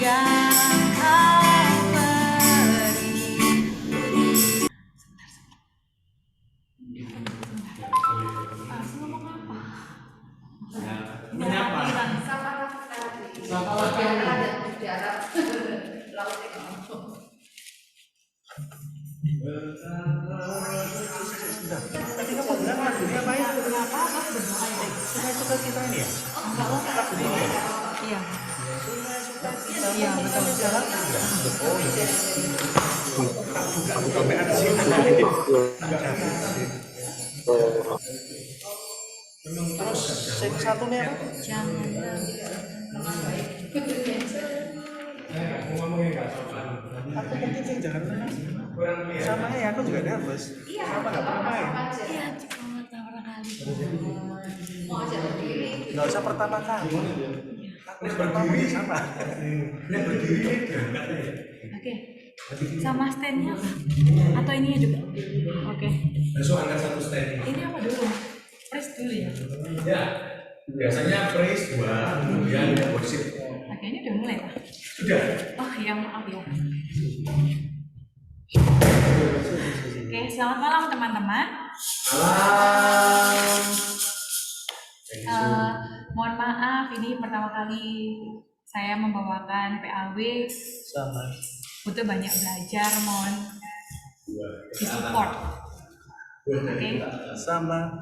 yang kau beri. Ngomong apa? Menyapa. Sapa di Arab laut itu. Tadi kamu bilang lagunya apa ya? Berdoa ya. Suka kita ini ya? Iya. Iya, betul. Oh iya. Buka sampai ada sini. Terus satunya apa? Jangan. Aku mungkin sih jangan sama ya, aku juga nervous. Sama nggak pernah main. Iya, cuma pertama kali. Mau aja berdiri. Nggak usah pertama kali. Aku berdiri sama. Oke. Sama stand-nya apa? Atau ininya juga? Oke. Besok angkat satu stand. Ini apa dulu? Press dulu ya? Ya, biasanya praise 2, kemudian worship. Oke, ini udah mulai Pak? Sudah. Oh ya, maaf ya. Oke, selamat malam teman-teman. Malam. Mohon maaf, ini pertama kali saya membawakan PAW. Sama. Butuh banyak belajar, mohon di-support. Oke. Sama.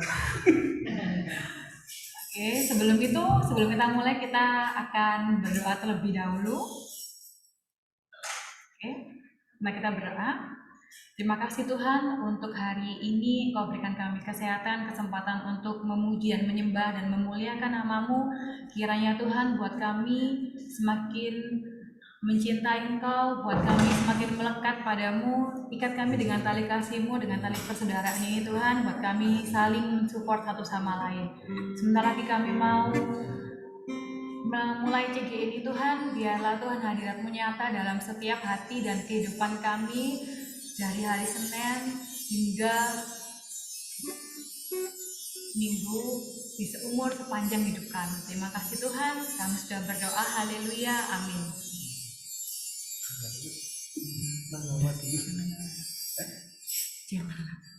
Oke, sebelum kita mulai, kita akan berdoa terlebih dahulu. Oke, mari kita berdoa. Terima kasih Tuhan untuk hari ini Kau berikan kami kesehatan, kesempatan untuk memuji dan menyembah dan memuliakan nama-Mu. Kiranya Tuhan buat kami semakin mencintai Engkau, buat kami semakin melekat padamu, ikat kami dengan tali kasih-Mu, dengan tali persaudaraan ini Tuhan, buat kami saling support satu sama lain. Sebentar lagi kami mau memulai CG ini Tuhan, biarlah Tuhan hadirat-Mu nyata dalam setiap hati dan kehidupan kami, dari hari Senin hingga Minggu, di seumur sepanjang hidup kami. Terima kasih Tuhan, kami sudah berdoa, haleluya, amin.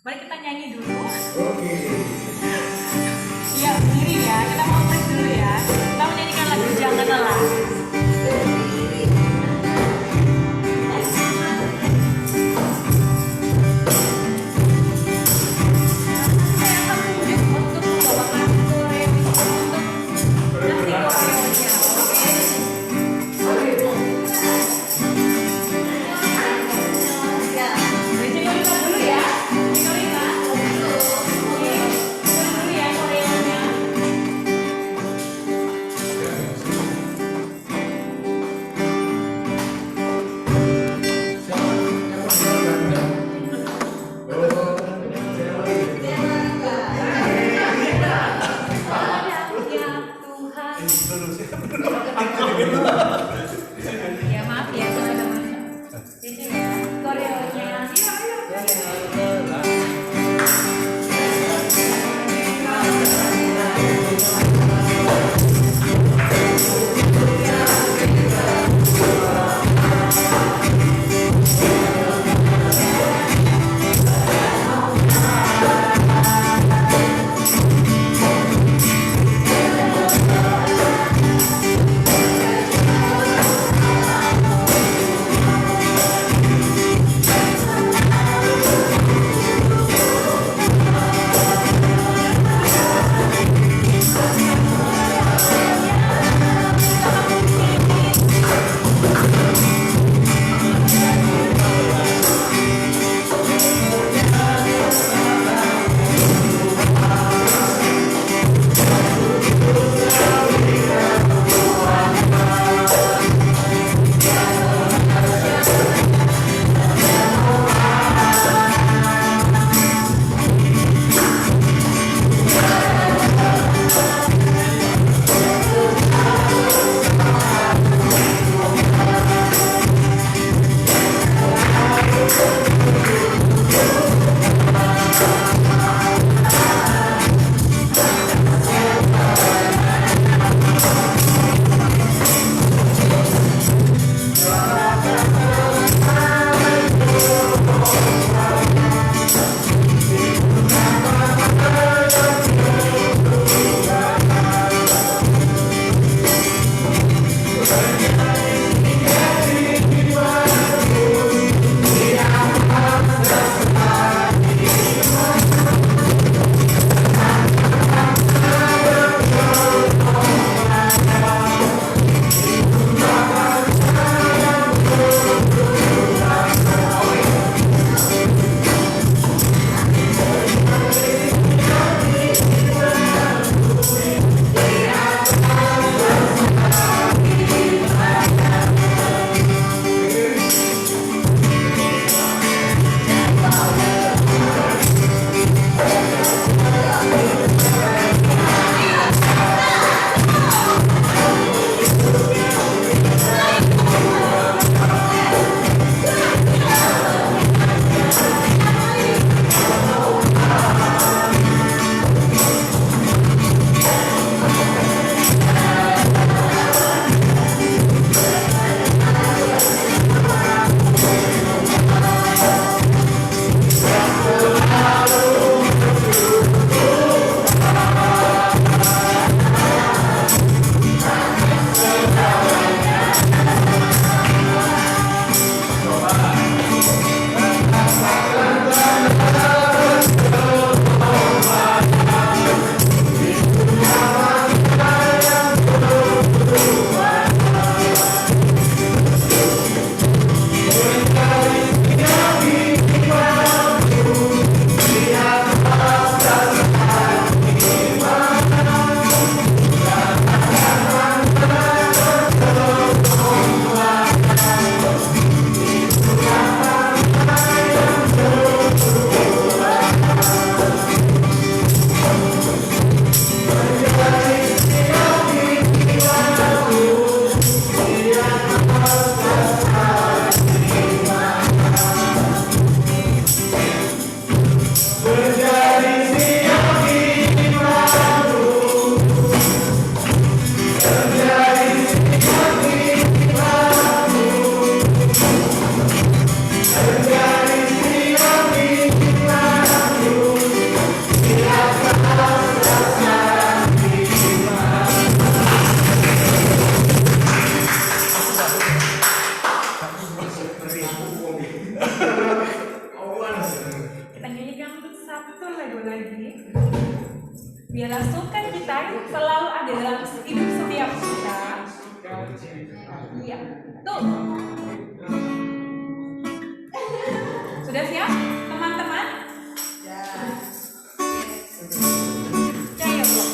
Mari kita nyanyi dulu. Oke. Iya, berdiri ya. Kita mau press dulu ya. Kita menyanyikan lagu Jangan Lelah. Dulu ya. Biarlah sukacita selalu ada dalam hidup setiap kita. Iya, tuh. Sudah siap, teman-teman? Cahyo, Bro.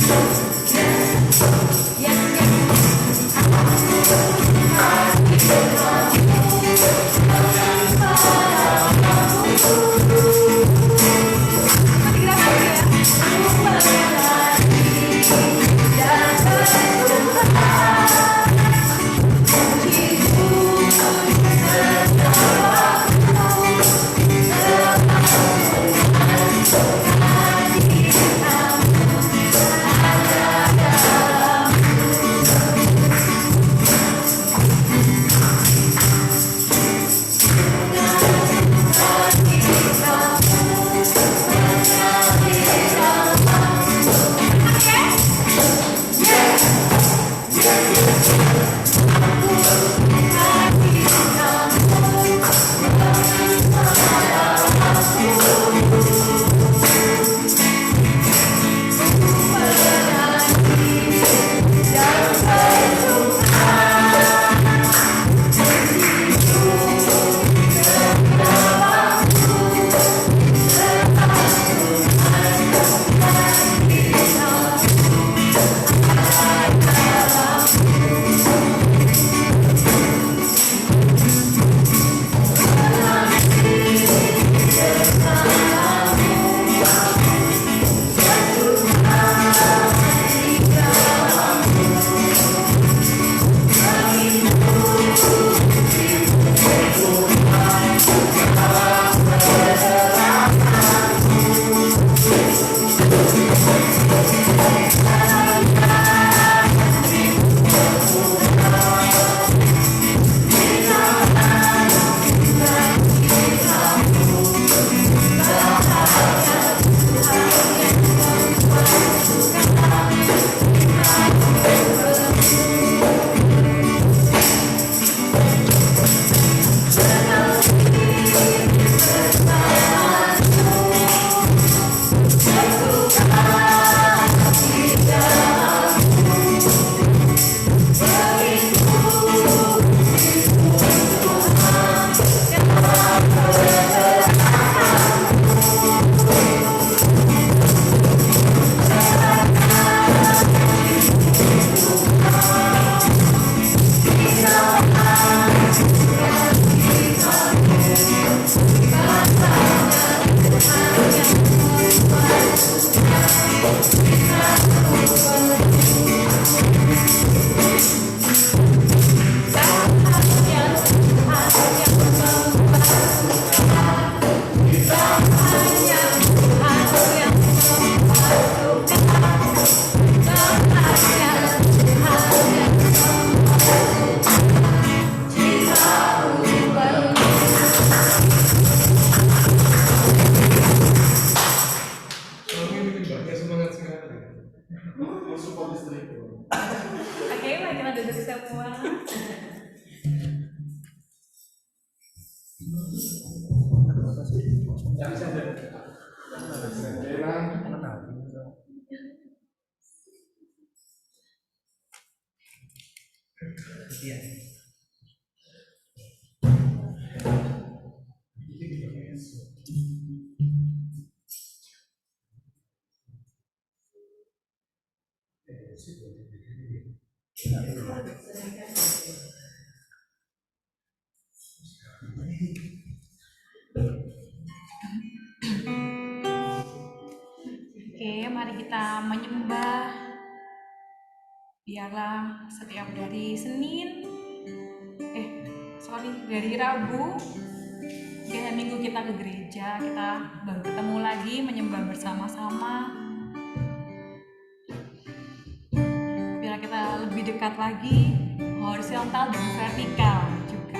Thank Oke, marilah duduk semua. Oke, mari kita menyembah. Biarlah setiap dari dari Rabu dan Minggu kita ke gereja, kita baru ketemu lagi menyembah bersama-sama. Biar kita lebih dekat lagi, horizontal dan vertikal juga.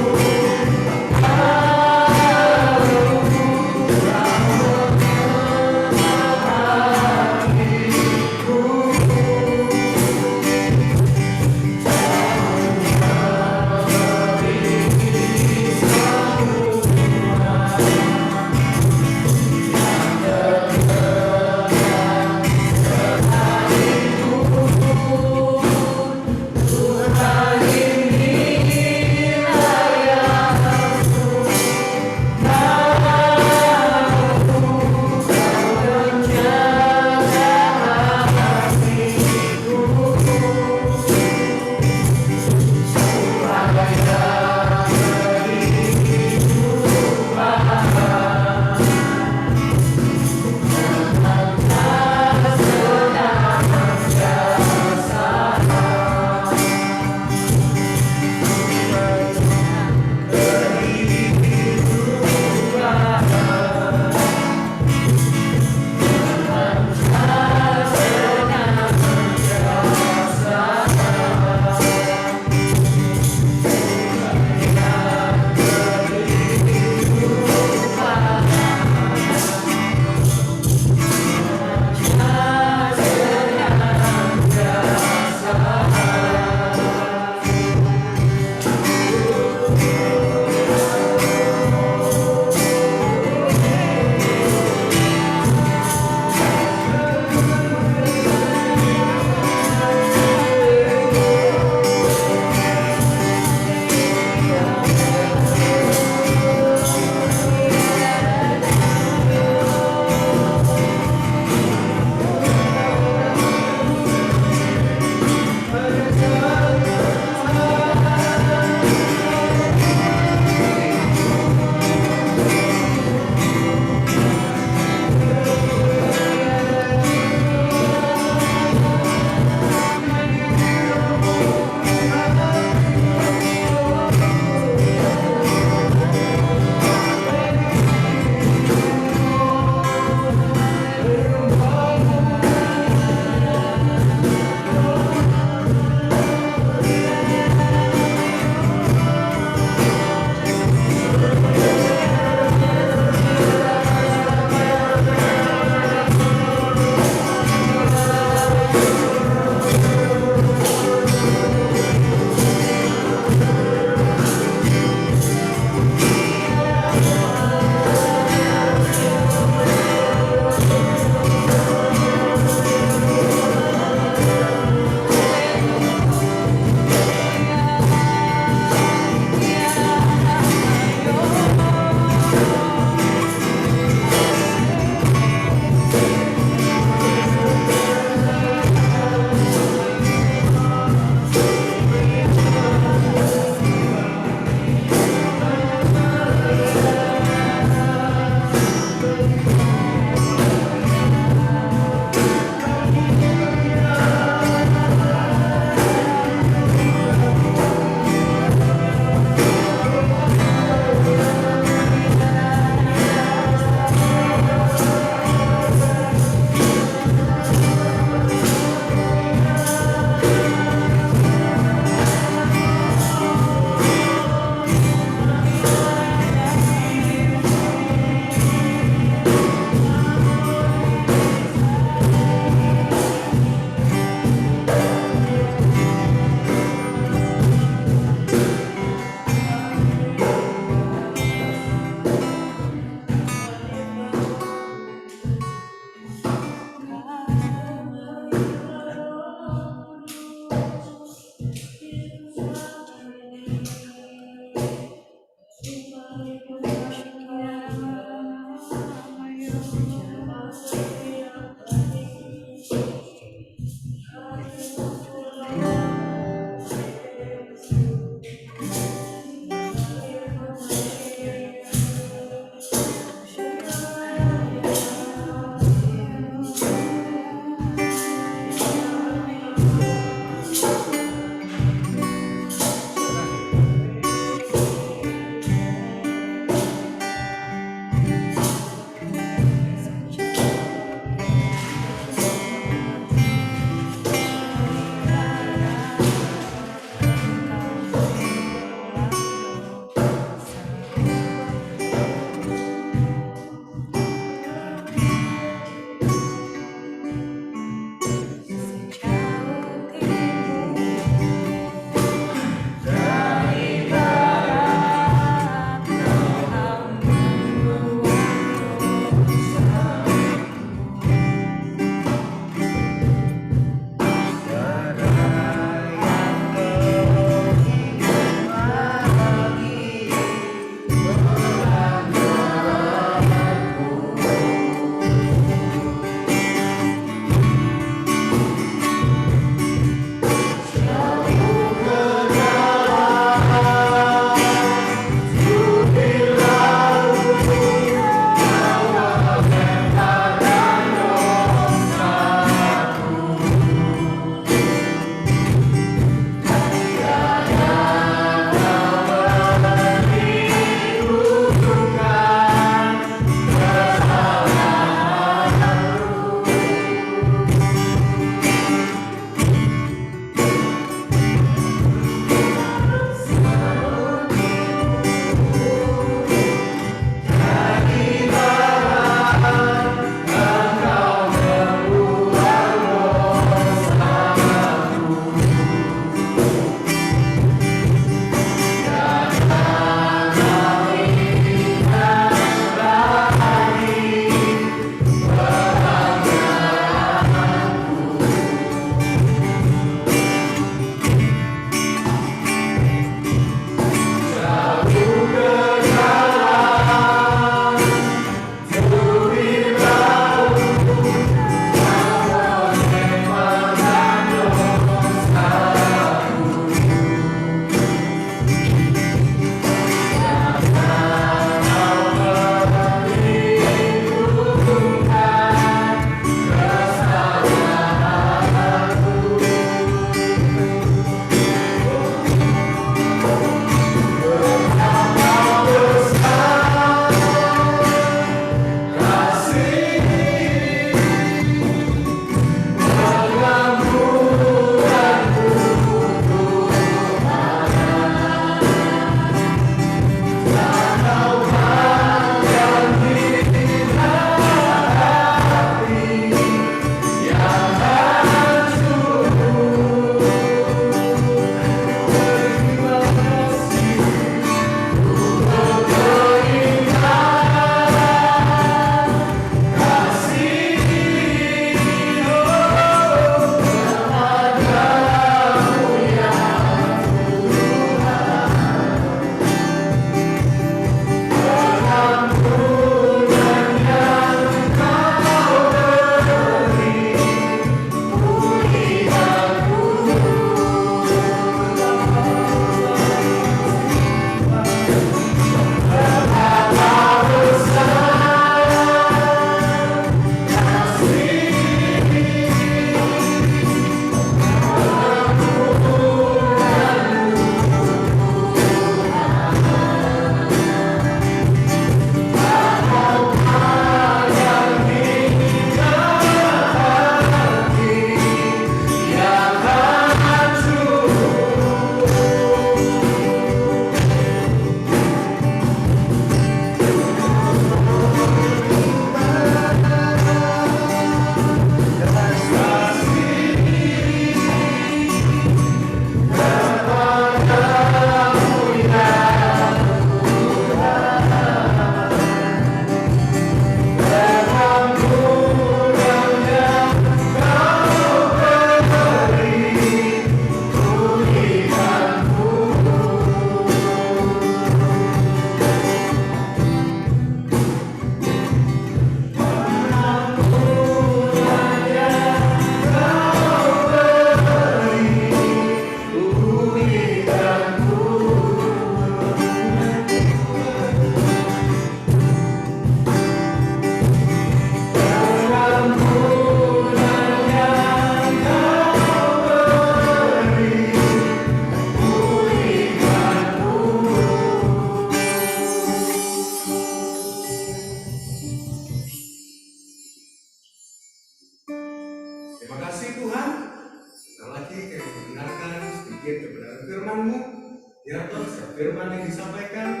Biar Tuhan setiap firman yang disampaikan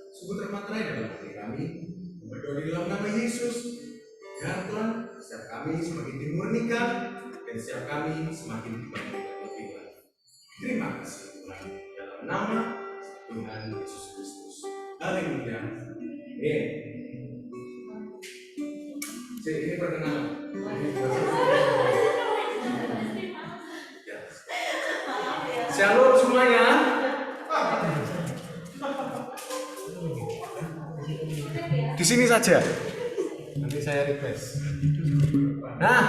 sungguh termaterai dalam hati kami. Berdoa di dalam nama Yesus. Biar Tuhan setiap kami semakin dimurnikan dan setiap kami semakin dibangkitkan lebih lagi. Terima kasih Tuhan dalam nama Tuhan Yesus Kristus. Haleluya. Amin. Ini perkenalan. Shalom semuanya. Di sini saja. Nanti saya request. Nah,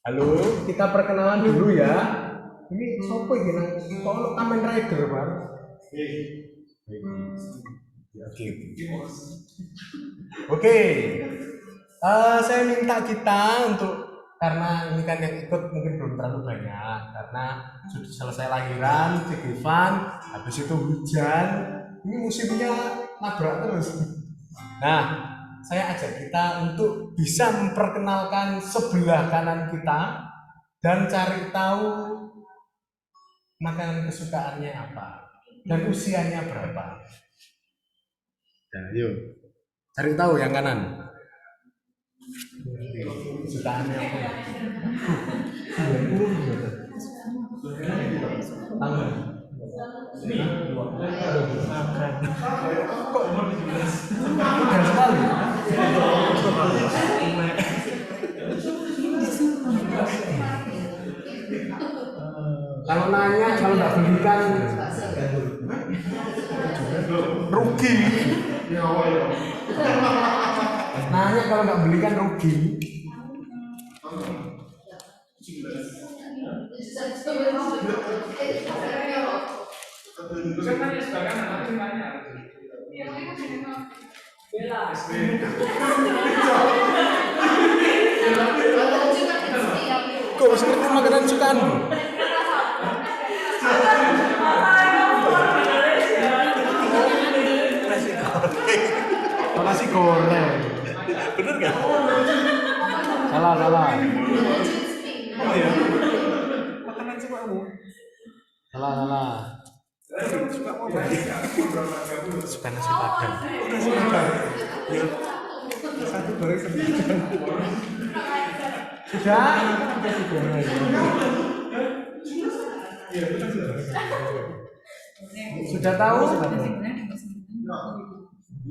halo, kita perkenalan dulu ya. Ini siapa ini? Kalau Kamen Rider, Bang. Oke. Saya minta kita untuk, karena ini kan yang ikut mungkin belum terlalu banyak, karena sudah selesai lahiran, Cik Ivan, habis itu hujan, ini musimnya nabrak terus. Nah, saya ajak kita untuk bisa memperkenalkan sebelah kanan kita dan cari tahu makanan kesukaannya apa dan usianya berapa. Nah, yuk cari tahu yang kanan. Kesukaannya apa? Tangan. Kok mudah sekali? Kalau nanya, kalau nggak belikan rugi. Nanya kalau nggak belikan rugi. Kok seperti makanan sukaanmu? Nasi goreng. Bener nggak? Salah. Oh ya. Makanan sukamu? Salah. Suka apa? Suka nasi padang. Nasi padang. Ya. Satu goreng sembilan. Sudah? Nasi goreng. Sudah tahu?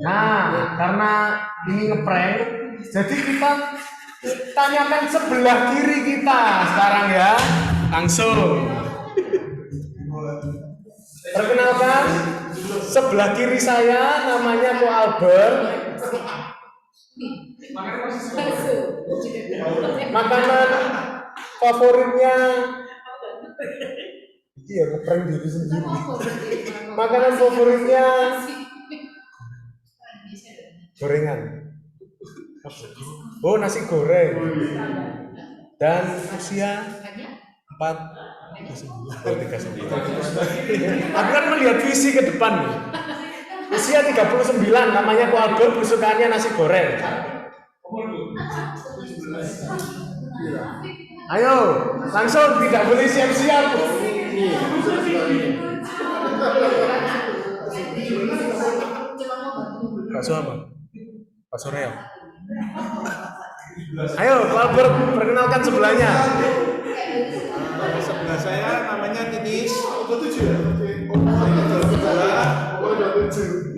Nah, karena ini ngeprank, jadi kita tanyakan sebelah kiri kita sekarang ya, langsung. Perkenalkan, sebelah kiri saya namanya Ko Albert. Makanan favoritnya, ini ya ngeprank diri sendiri. Makanan favoritnya gorengan. Oh, nasi goreng. Dan usia 39. Aku kan melihat visi ke depan nih. Usia 39, namanya Ko Albert, kesukaannya nasi goreng. Ayo, langsung, tidak boleh siap-siap. Bakso apa? Bakso real. Ayo, Ko Albert, perkenalkan sebelahnya. Sebelah saya namanya Titis.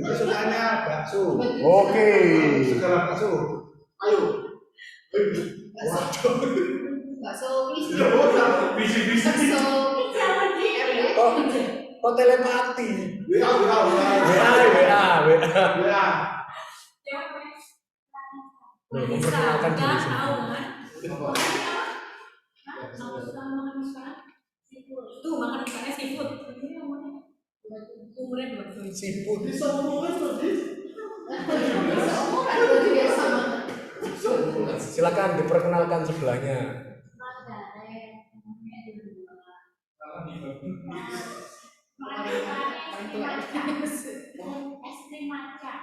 Kesukaannya bakso. Oke. Segala bakso. Ayo. Bakso Kok telepati? WA. Memperkenalkan diri sendiri. Tuh makan ikannya seafood. Umurnya 2 tahun. Siput. Silakan diperkenalkan sebelahnya.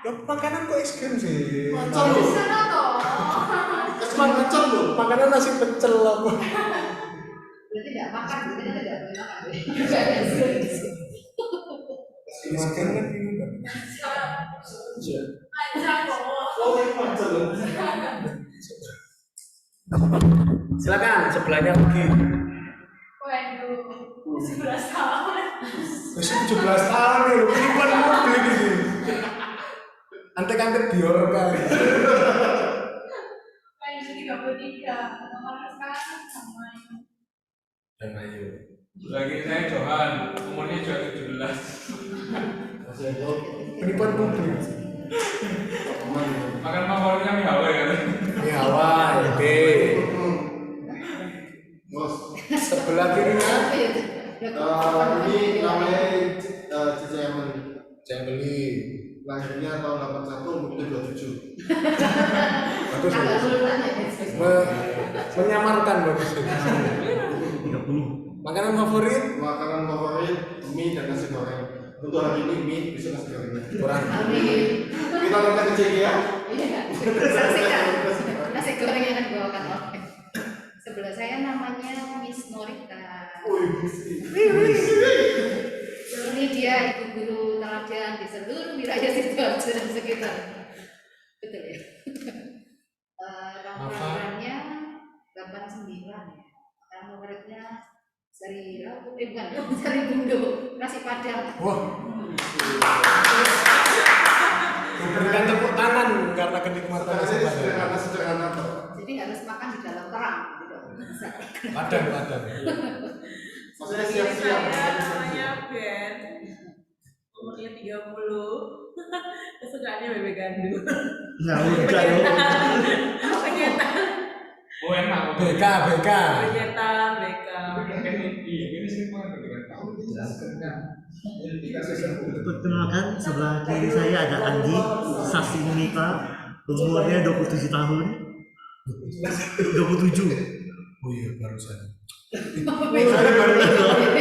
Loh, makanan kok es krim sih? Makanan nasi pecel loh. Berarti tidak makan, berarti tidak boleh makan. Miskin kan ini kan. Silakan sebelahnya Ugi. Waduh, 11 tahun. Masih 17 tahun ya, ini kan mau beli di sini. Antek-antek biorka. Kayak 33, nomor sekarang sama ini. Dan ayo. Lagi saya Johan, umurnya juga 17. Penipuan publik. Makan favoritnya mie Hawaii kan? Ini awal, oke. Sebelah kirinya Ini namanya Cica Emily. saya beli. Lahirnya tahun 81, umurnya 27. Bagus. Agak Bagus. sulitan ya guys. Menyamarkan bagus. 30. Makanan favorit? Makanan favorit mie dan nasi goreng. Untuk hari ini mie, bisa nasi gorengnya. Kurang. Amin. Kita nonton ke CG ya. Iya, saksikan nasi goreng yang akan dibawakan oleh sebelah saya namanya Miss Norita. Ini dia ibu guru teladan di seluruh wilayah Sidoarjo dan sekitar. Betul ya. Rangkaiannya 89 ya. Makanan favoritnya sari bukan sari bundo nasi padang. Wah. Memberikan tepuk tangan karena kenikmatan nasi padang. Sederhana Pak. Jadi harus makan di dalam terang. Gitu. Padang. Maksudnya Saya siap-siap. namanya Ben, umurnya 30, kesukaannya bebek gandu. Ya udah yo. Penyetan, Oh enak. BK. penyetan, BK. Ini sih banget kan? Perkenalkan, sebelah kiri saya ada Andi Sasinika, umurnya 27 tahun. 27. Oh iya barusan. Saya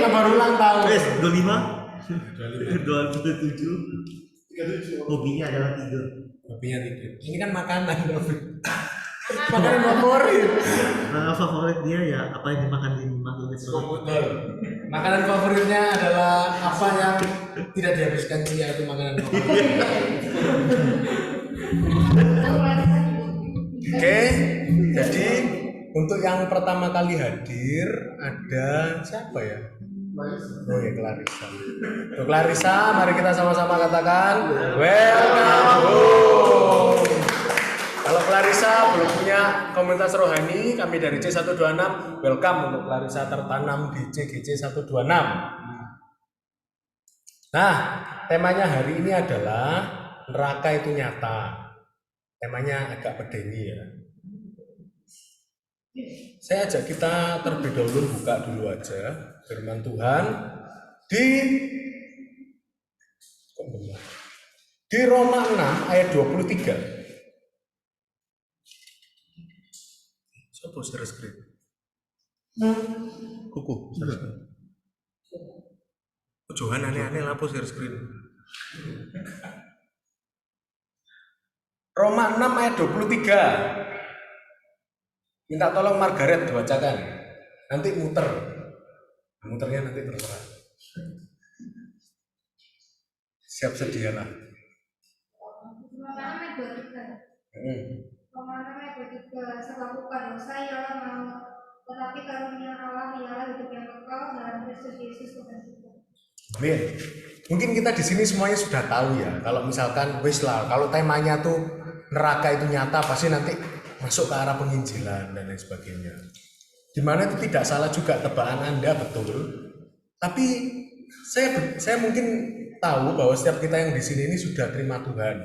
baru ulang tahun. 25. 27. Hobinya adalah tidur. Hobinya tidur. Ini kan makanan, David. Makanan favorit. Makanan favorit dia ya apa yang dimakan di rumah Betul. Makanan favoritnya adalah apa yang tidak dihabiskan dia, itu makanan favorit. Oke, jadi untuk yang pertama kali hadir ada siapa ya? Oh ya, Clarissa. Untuk Clarissa, mari kita sama-sama katakan welcome home. Kalau Clarissa belum punya komunitas rohani, kami dari C126 welcome untuk Clarissa tertanam di CGC 126. Nah, temanya hari ini adalah neraka itu nyata. Temanya agak pedeni ya. Saya ajak kita terlebih dahulu buka dulu aja firman Tuhan di Roma 6 ayat 23. Siapa share screen? Kuku share screen. Johan aneh-aneh lapo share screen. Roma 6 ayat 23. Minta tolong Margaret dibacakan. Nanti muternya nanti terserah. Siap sedialah. Pemahaman ketika selakukan dosa ialah mau, tetapi karunia Allah ialah hidup yang kekal dalam Kristus Yesus Tuhan kita. Amin. Mungkin kita di sini semuanya sudah tahu ya. Kalau misalkan wis lah, kalau temanya tuh neraka itu nyata, pasti nanti masuk ke arah penginjilan dan lain sebagainya. Dimana itu tidak salah juga tebakan Anda, betul. Tapi saya mungkin tahu bahwa setiap kita yang di sini ini sudah terima Tuhan.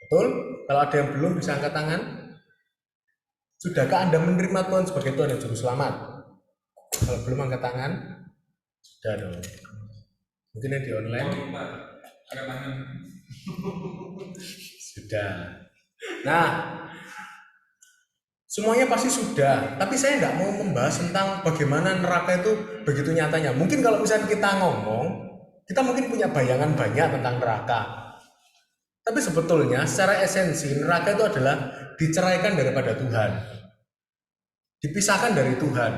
Betul? Kalau ada yang belum bisa angkat tangan. Sudahkah Anda menerima Tuhan sebagai Tuhan dan Juru Selamat? Kalau belum angkat tangan, sudah dong. Mungkin yang di online. Agak tangan. Sudah. Nah, semuanya pasti sudah, tapi saya nggak mau membahas tentang bagaimana neraka itu begitu nyatanya. Mungkin kalau misalnya kita ngomong, kita mungkin punya bayangan banyak tentang neraka. Tapi sebetulnya secara esensi neraka itu adalah diceraikan daripada Tuhan, dipisahkan dari Tuhan.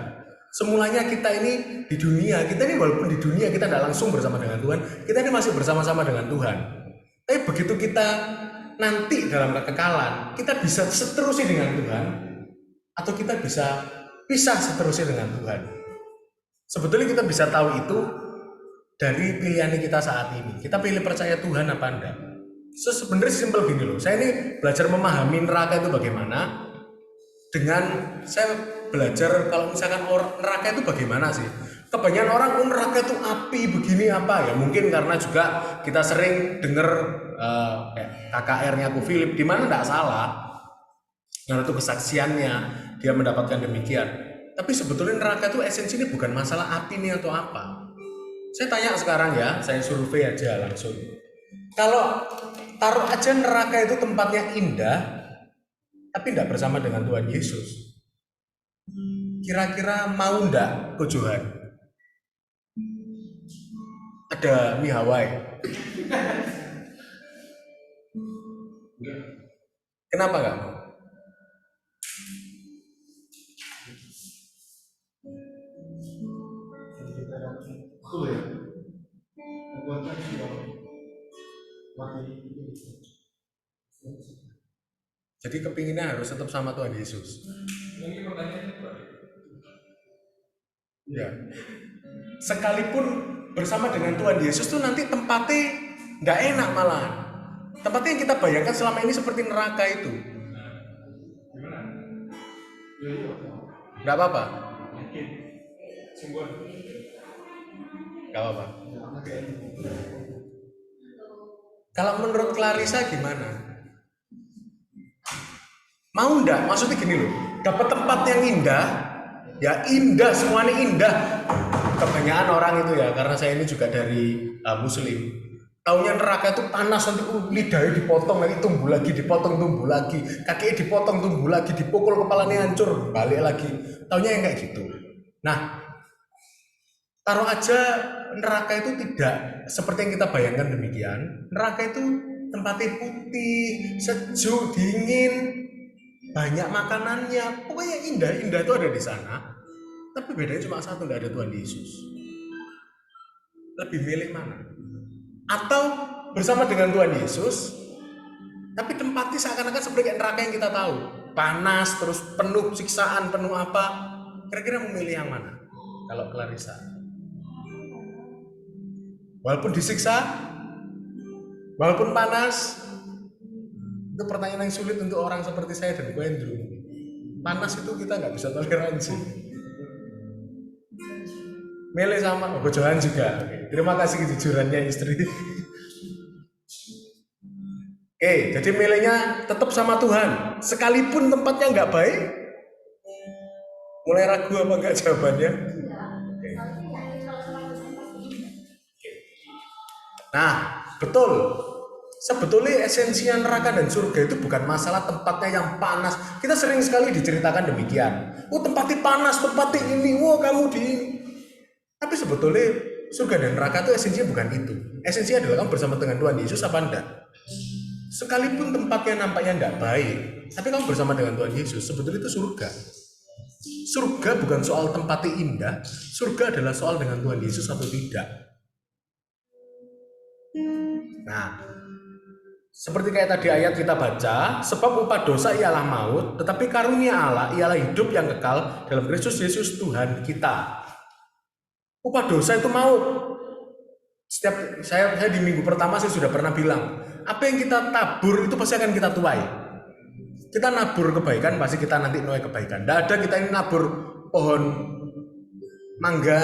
Semulanya kita ini di dunia, kita ini walaupun di dunia kita tidak langsung bersama dengan Tuhan, kita ini masih bersama-sama dengan Tuhan. Tapi begitu kita nanti dalam kekekalan, kita bisa seterusnya dengan Tuhan, atau kita bisa pisah seterusnya dengan Tuhan. Sebetulnya kita bisa tahu itu dari pilihan kita saat ini. Kita pilih percaya Tuhan apa enggak. Sebenarnya simpel gini loh. Saya ini belajar memahami neraka itu bagaimana dengan saya belajar kalau misalkan neraka itu bagaimana sih. Kebanyakan orang neraka itu api begini apa ya, mungkin karena juga kita sering dengar KKR-nya Aku Philip, di mana tidak salah, karena itu kesaksiannya dia mendapatkan demikian. Tapi sebetulnya neraka itu esensinya bukan masalah api nih atau apa. Saya tanya sekarang ya, saya survei aja langsung. Kalau taruh aja neraka itu tempatnya indah, tapi tidak bersama dengan Tuhan Yesus, kira-kira mau ndak ke Johan? Ada mie Hawaii. Kenapa nggak mau? Betul ya. Membuatkan sudah mati. Jadi kepinginnya harus tetap sama Tuhan Yesus. Mungkin pertanyaannya balik. Ya. Sekalipun bersama dengan Tuhan Yesus tuh nanti tempatnya nggak enak malah. Tempatnya yang kita bayangkan selama ini seperti neraka itu. Gimana? Nggak apa-apa. Yakin. Sungguh. Nggak apa-apa. Kalau menurut Clarissa gimana? Mau ndak? Maksudnya gini loh, dapat tempat yang indah, ya indah, semuanya indah. Kebanyakan orang itu ya, karena saya ini juga dari Muslim, taunya neraka itu panas, nanti lidahnya dipotong lagi, tumbuh lagi, dipotong, tumbuh lagi, kakinya dipotong, tumbuh lagi, dipukul, kepalanya hancur, balik lagi. Taunya yang kayak gitu. Nah, taruh aja neraka itu tidak seperti yang kita bayangkan demikian. Neraka itu tempatnya putih, sejuk, dingin, banyak makanannya, pokoknya indah itu ada di sana. Tapi bedanya cuma satu, nggak ada Tuhan Yesus. Lebih milih mana? Atau bersama dengan Tuhan Yesus, tapi tempatnya seakan-akan seperti neraka yang kita tahu, panas, terus penuh siksaan, penuh apa? Kira-kira memilih yang mana? Kalau Clarissa, walaupun disiksa, walaupun panas, itu pertanyaan yang sulit untuk orang seperti saya dan Ko Andrew. Panas itu kita nggak bisa toleransi. Milih sama Johan juga. Oke. Terima kasih kejujurannya istri. Oke, jadi milihnya tetap sama Tuhan, sekalipun tempatnya nggak baik. Mulai ragu apa enggak jawabannya? Oke. Nah, betul. Sebetulnya esensinya neraka dan surga itu bukan masalah tempatnya yang panas. Kita sering sekali diceritakan demikian. Oh, tempatnya panas, tempatnya ini, oh kamu di. Tapi sebetulnya surga dan neraka itu esensinya bukan itu. Esensinya adalah kamu bersama dengan Tuhan Yesus apa enggak. Sekalipun tempatnya nampaknya enggak baik, tapi kamu bersama dengan Tuhan Yesus, sebetulnya itu surga. Surga bukan soal tempatnya indah, surga adalah soal dengan Tuhan Yesus atau tidak. Nah, seperti kayak tadi ayat kita baca, sebab upah dosa ialah maut, tetapi karunia Allah ialah hidup yang kekal dalam Kristus Yesus Tuhan kita. Upah dosa itu maut. Setiap saya di minggu pertama saya sudah pernah bilang, apa yang kita tabur itu pasti akan kita tuai. Kita nabur kebaikan, pasti kita nanti nuai kebaikan. Tidak ada kita ini nabur pohon mangga,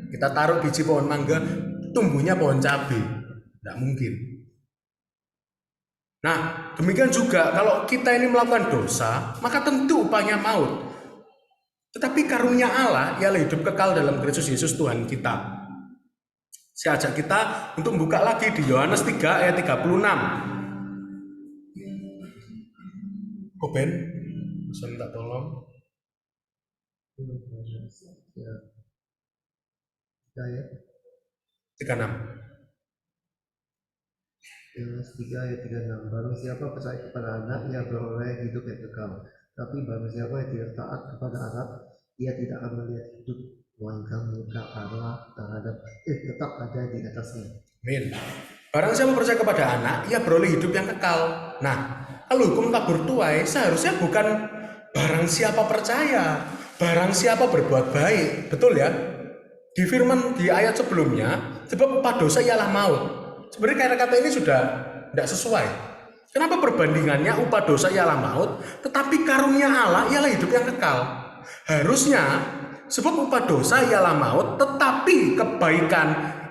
kita taruh biji pohon mangga, tumbuhnya pohon cabai. Tidak mungkin. Nah, demikian juga kalau kita ini melakukan dosa, maka tentu upahnya maut. Tetapi karunia Allah ialah hidup kekal dalam Kristus Yesus Tuhan kita. Saya ajak kita untuk membuka lagi di Yohanes 3 ayat 36. Ben, bisa minta tolong. Ya. 36. Yohanes 3 ayat 36. Barang siapa percaya kepada anak, ia beroleh hidup yang kekal. Tapi barang siapa yang tidak taat kepada anak, ia tidak akan melihat hidup, melainkan murka Allah tetap ada di atasnya. Amin. Barang siapa percaya kepada anak, ia beroleh hidup yang kekal. Nah, kalau hukum tabur tuai seharusnya bukan barang siapa percaya, barang siapa berbuat baik. Betul ya? Di firman di ayat sebelumnya, sebab upah dosa ialah maut. Sebenarnya kata ini sudah tidak sesuai. Kenapa perbandingannya upah dosa ialah maut, tetapi karunia Allah ialah hidup yang kekal? Harusnya, sebab upah dosa ialah maut, tetapi kebaikan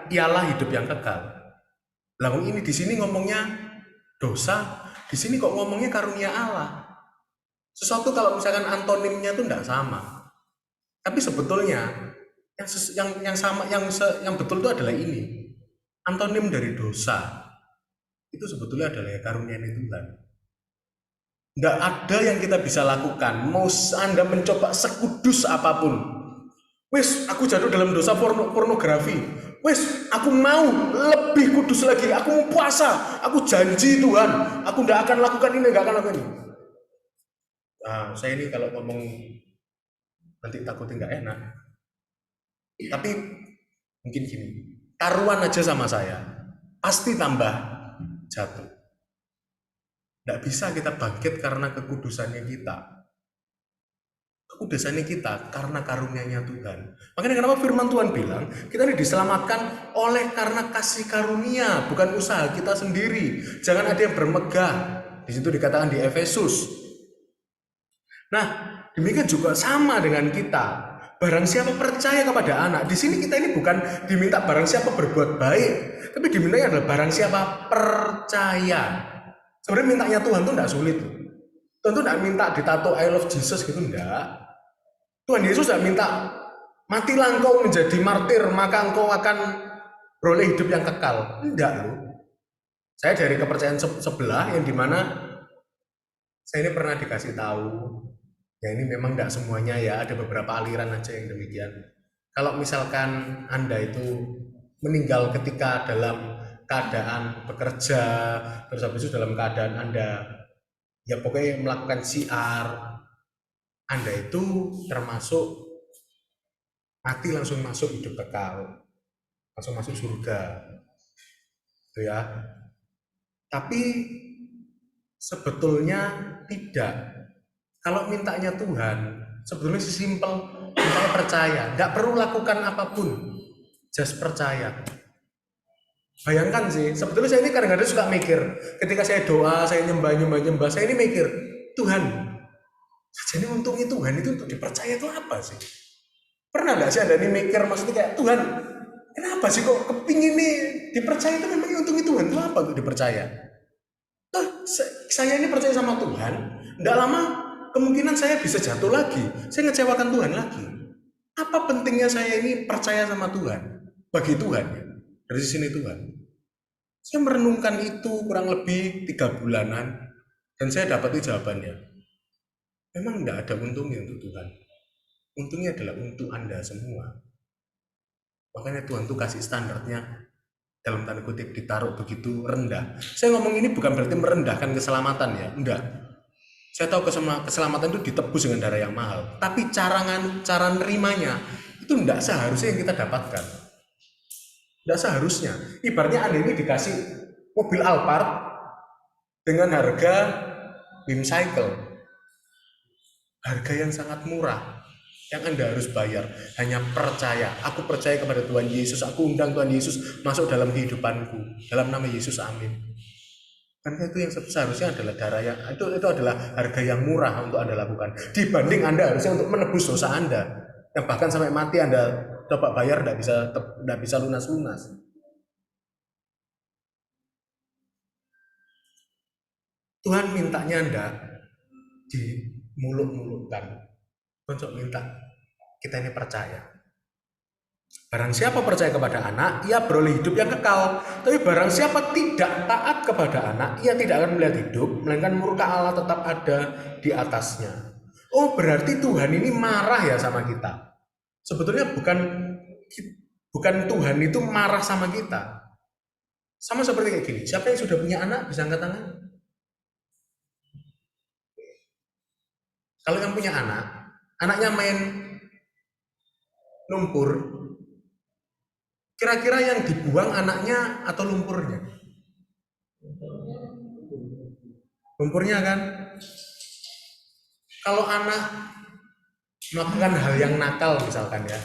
ialah hidup yang kekal. Lalu ini di sini ngomongnya dosa, di sini kok ngomongnya karunia Allah. Sesuatu kalau misalkan antonimnya itu tidak sama. Tapi sebetulnya yang betul itu adalah ini. Antonim dari dosa itu sebetulnya adalah karunia Tuhan. Tidak ada yang kita bisa lakukan. Mau Anda mencoba sekudus apapun. Wes, aku jatuh dalam dosa pornografi. Wes, aku mau lebih kudus lagi. Aku mau puasa. Aku janji Tuhan, aku tidak akan lakukan ini, tidak akan lakukan ini. Nah, saya ini kalau ngomong nanti takutnya nggak enak. Tapi mungkin gini, taruhan aja sama saya, pasti tambah jatuh. Tidak bisa kita bangkit karena kekudusannya kita. Kekudusannya kita karena karunia-Nya Tuhan. Makanya kenapa firman Tuhan bilang kita ini diselamatkan oleh karena kasih karunia, bukan usaha kita sendiri. Jangan ada yang bermegah. Di situ dikatakan di Efesus. Nah, demikian juga sama dengan kita. Barang siapa percaya kepada anak. Di sini kita ini bukan diminta barang siapa berbuat baik, tapi dimintanya adalah barang siapa percaya. Sebenarnya mintanya Tuhan itu tidak sulit. Tuhan itu tidak minta ditato I love Jesus gitu, enggak. Tuhan Yesus tidak minta matilah engkau menjadi martir maka engkau akan beroleh hidup yang kekal. Enggak loh. Saya dari kepercayaan sebelah yang dimana saya ini pernah dikasih tahu, ya ini memang tidak semuanya ya, ada beberapa aliran aja yang demikian. Kalau misalkan Anda itu meninggal ketika dalam keadaan bekerja, terus habis itu dalam keadaan Anda ya pokoknya melakukan siar, Anda itu termasuk mati langsung masuk hidup kekal, langsung masuk surga, itu ya. Tapi sebetulnya tidak. Kalau mintanya Tuhan, sebetulnya sesimpel mintanya percaya, nggak perlu lakukan apapun, just percaya. Bayangkan sih, sebetulnya saya ini kadang-kadang suka mikir, ketika saya doa, saya nyembah, saya ini mikir, Tuhan, jadi untungnya Tuhan itu untuk dipercaya itu apa sih? Pernah nggak sih Anda ini mikir, maksudnya kayak, Tuhan, kenapa sih kok kepingin nih dipercaya itu memangnya untungnya Tuhan itu apa untuk dipercaya? Saya ini percaya sama Tuhan, nggak lama kemungkinan saya bisa jatuh lagi, saya ngecewakan Tuhan lagi. Apa pentingnya saya ini percaya sama Tuhan? Bagi Tuhan, dari sini Tuhan. Saya merenungkan itu kurang lebih 3 bulanan, dan saya dapat jawabannya. Memang tidak ada untungnya untuk Tuhan. Untungnya adalah untuk Anda semua. Makanya Tuhan tuh kasih standarnya dalam tanda kutip ditaruh begitu rendah. Saya ngomong ini bukan berarti merendahkan keselamatan ya, enggak. Saya tahu keselamatan itu ditebus dengan darah yang mahal, tapi cara nerimanya itu enggak seharusnya yang kita dapatkan. Enggak seharusnya. Ibaratnya Anda ini dikasih mobil Alphard dengan harga Wimcycle. Harga yang sangat murah yang Anda harus bayar, hanya percaya. Aku percaya kepada Tuhan Yesus, aku undang Tuhan Yesus masuk dalam kehidupanku, dalam nama Yesus, amin. Karena itu yang seharusnya adalah darah yang itu adalah harga yang murah untuk Anda lakukan, dibanding Anda harusnya untuk menebus dosa Anda yang bahkan sampai mati Anda coba bayar tidak bisa lunas. Tuhan mintanya Anda di muluk-mulukkan. Untuk minta kita ini percaya. Barang siapa percaya kepada anak, ia beroleh hidup yang kekal. Tapi barang siapa tidak taat kepada anak, ia tidak akan melihat hidup, melainkan murka Allah tetap ada di atasnya. Oh, berarti Tuhan ini marah ya sama kita. Sebetulnya bukan Tuhan itu marah sama kita. Sama seperti kayak gini. Siapa yang sudah punya anak bisa angkat tangan? Kalau yang punya anak, anaknya main lumpur, kira-kira yang dibuang anaknya atau lumpurnya? Lumpurnya kan? Kalau anak melakukan hal yang nakal misalkan ya,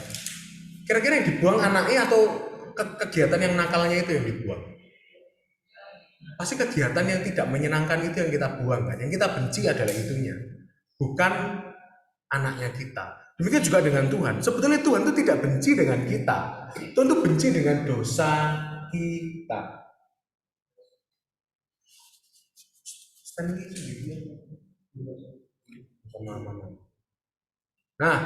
kira-kira yang dibuang anaknya atau kegiatan yang nakalnya itu yang dibuang? Pasti kegiatan yang tidak menyenangkan itu yang kita buang kan? Yang kita benci adalah itunya, bukan anaknya kita. Demikian juga dengan Tuhan. Sebetulnya Tuhan itu tidak benci dengan kita. Tuhan itu benci dengan dosa kita. Nah,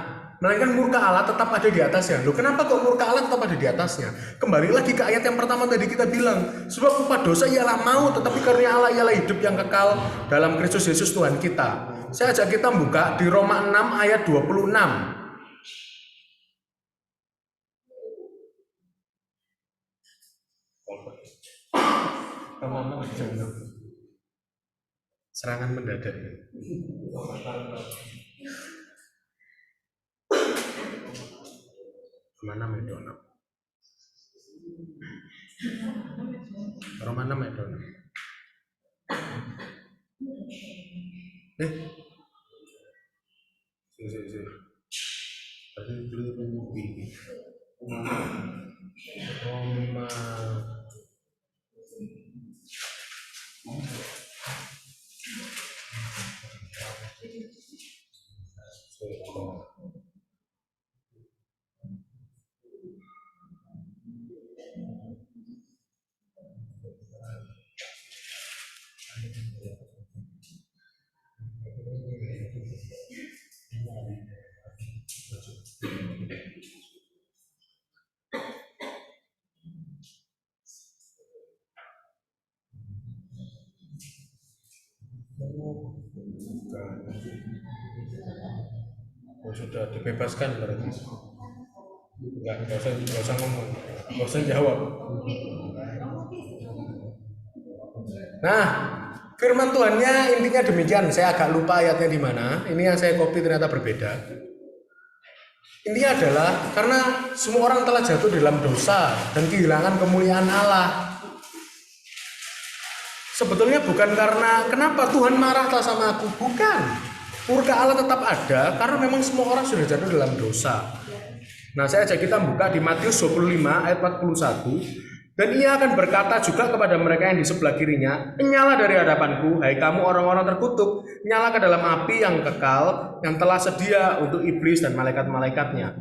melainkan murka Allah tetap ada di atasnya. Loh, kenapa kok murka Allah tetap ada di atasnya? Kembali lagi ke ayat yang pertama tadi kita bilang, sebab upah dosa ialah maut, tetapi karunia Allah ialah hidup yang kekal dalam Kristus Yesus Tuhan kita. Saya ajak kita buka di Roma 6 ayat 26. Serangan mendadak. Mana Medona? Roma 6 Medona. Roma. Oh, sudah dibebaskan berarti. Enggak usah ngomong, enggak usah jawab. Nah, firman Tuhannya intinya demikian. Saya agak lupa ayatnya di mana. Ini yang saya copy ternyata berbeda. Intinya adalah karena semua orang telah jatuh dalam dosa dan kehilangan kemuliaan Allah. Sebetulnya bukan karena kenapa Tuhan marah sama aku, bukan. Murka Allah tetap ada karena memang semua orang sudah jatuh dalam dosa. Nah, saya ajak kita buka di Matius 25 ayat 41. Dan ia akan berkata juga kepada mereka yang di sebelah kirinya, "Nyala dari hadapanku, hai kamu orang-orang terkutuk, nyala ke dalam api yang kekal, yang telah sedia untuk iblis dan malaikat-malaikatnya."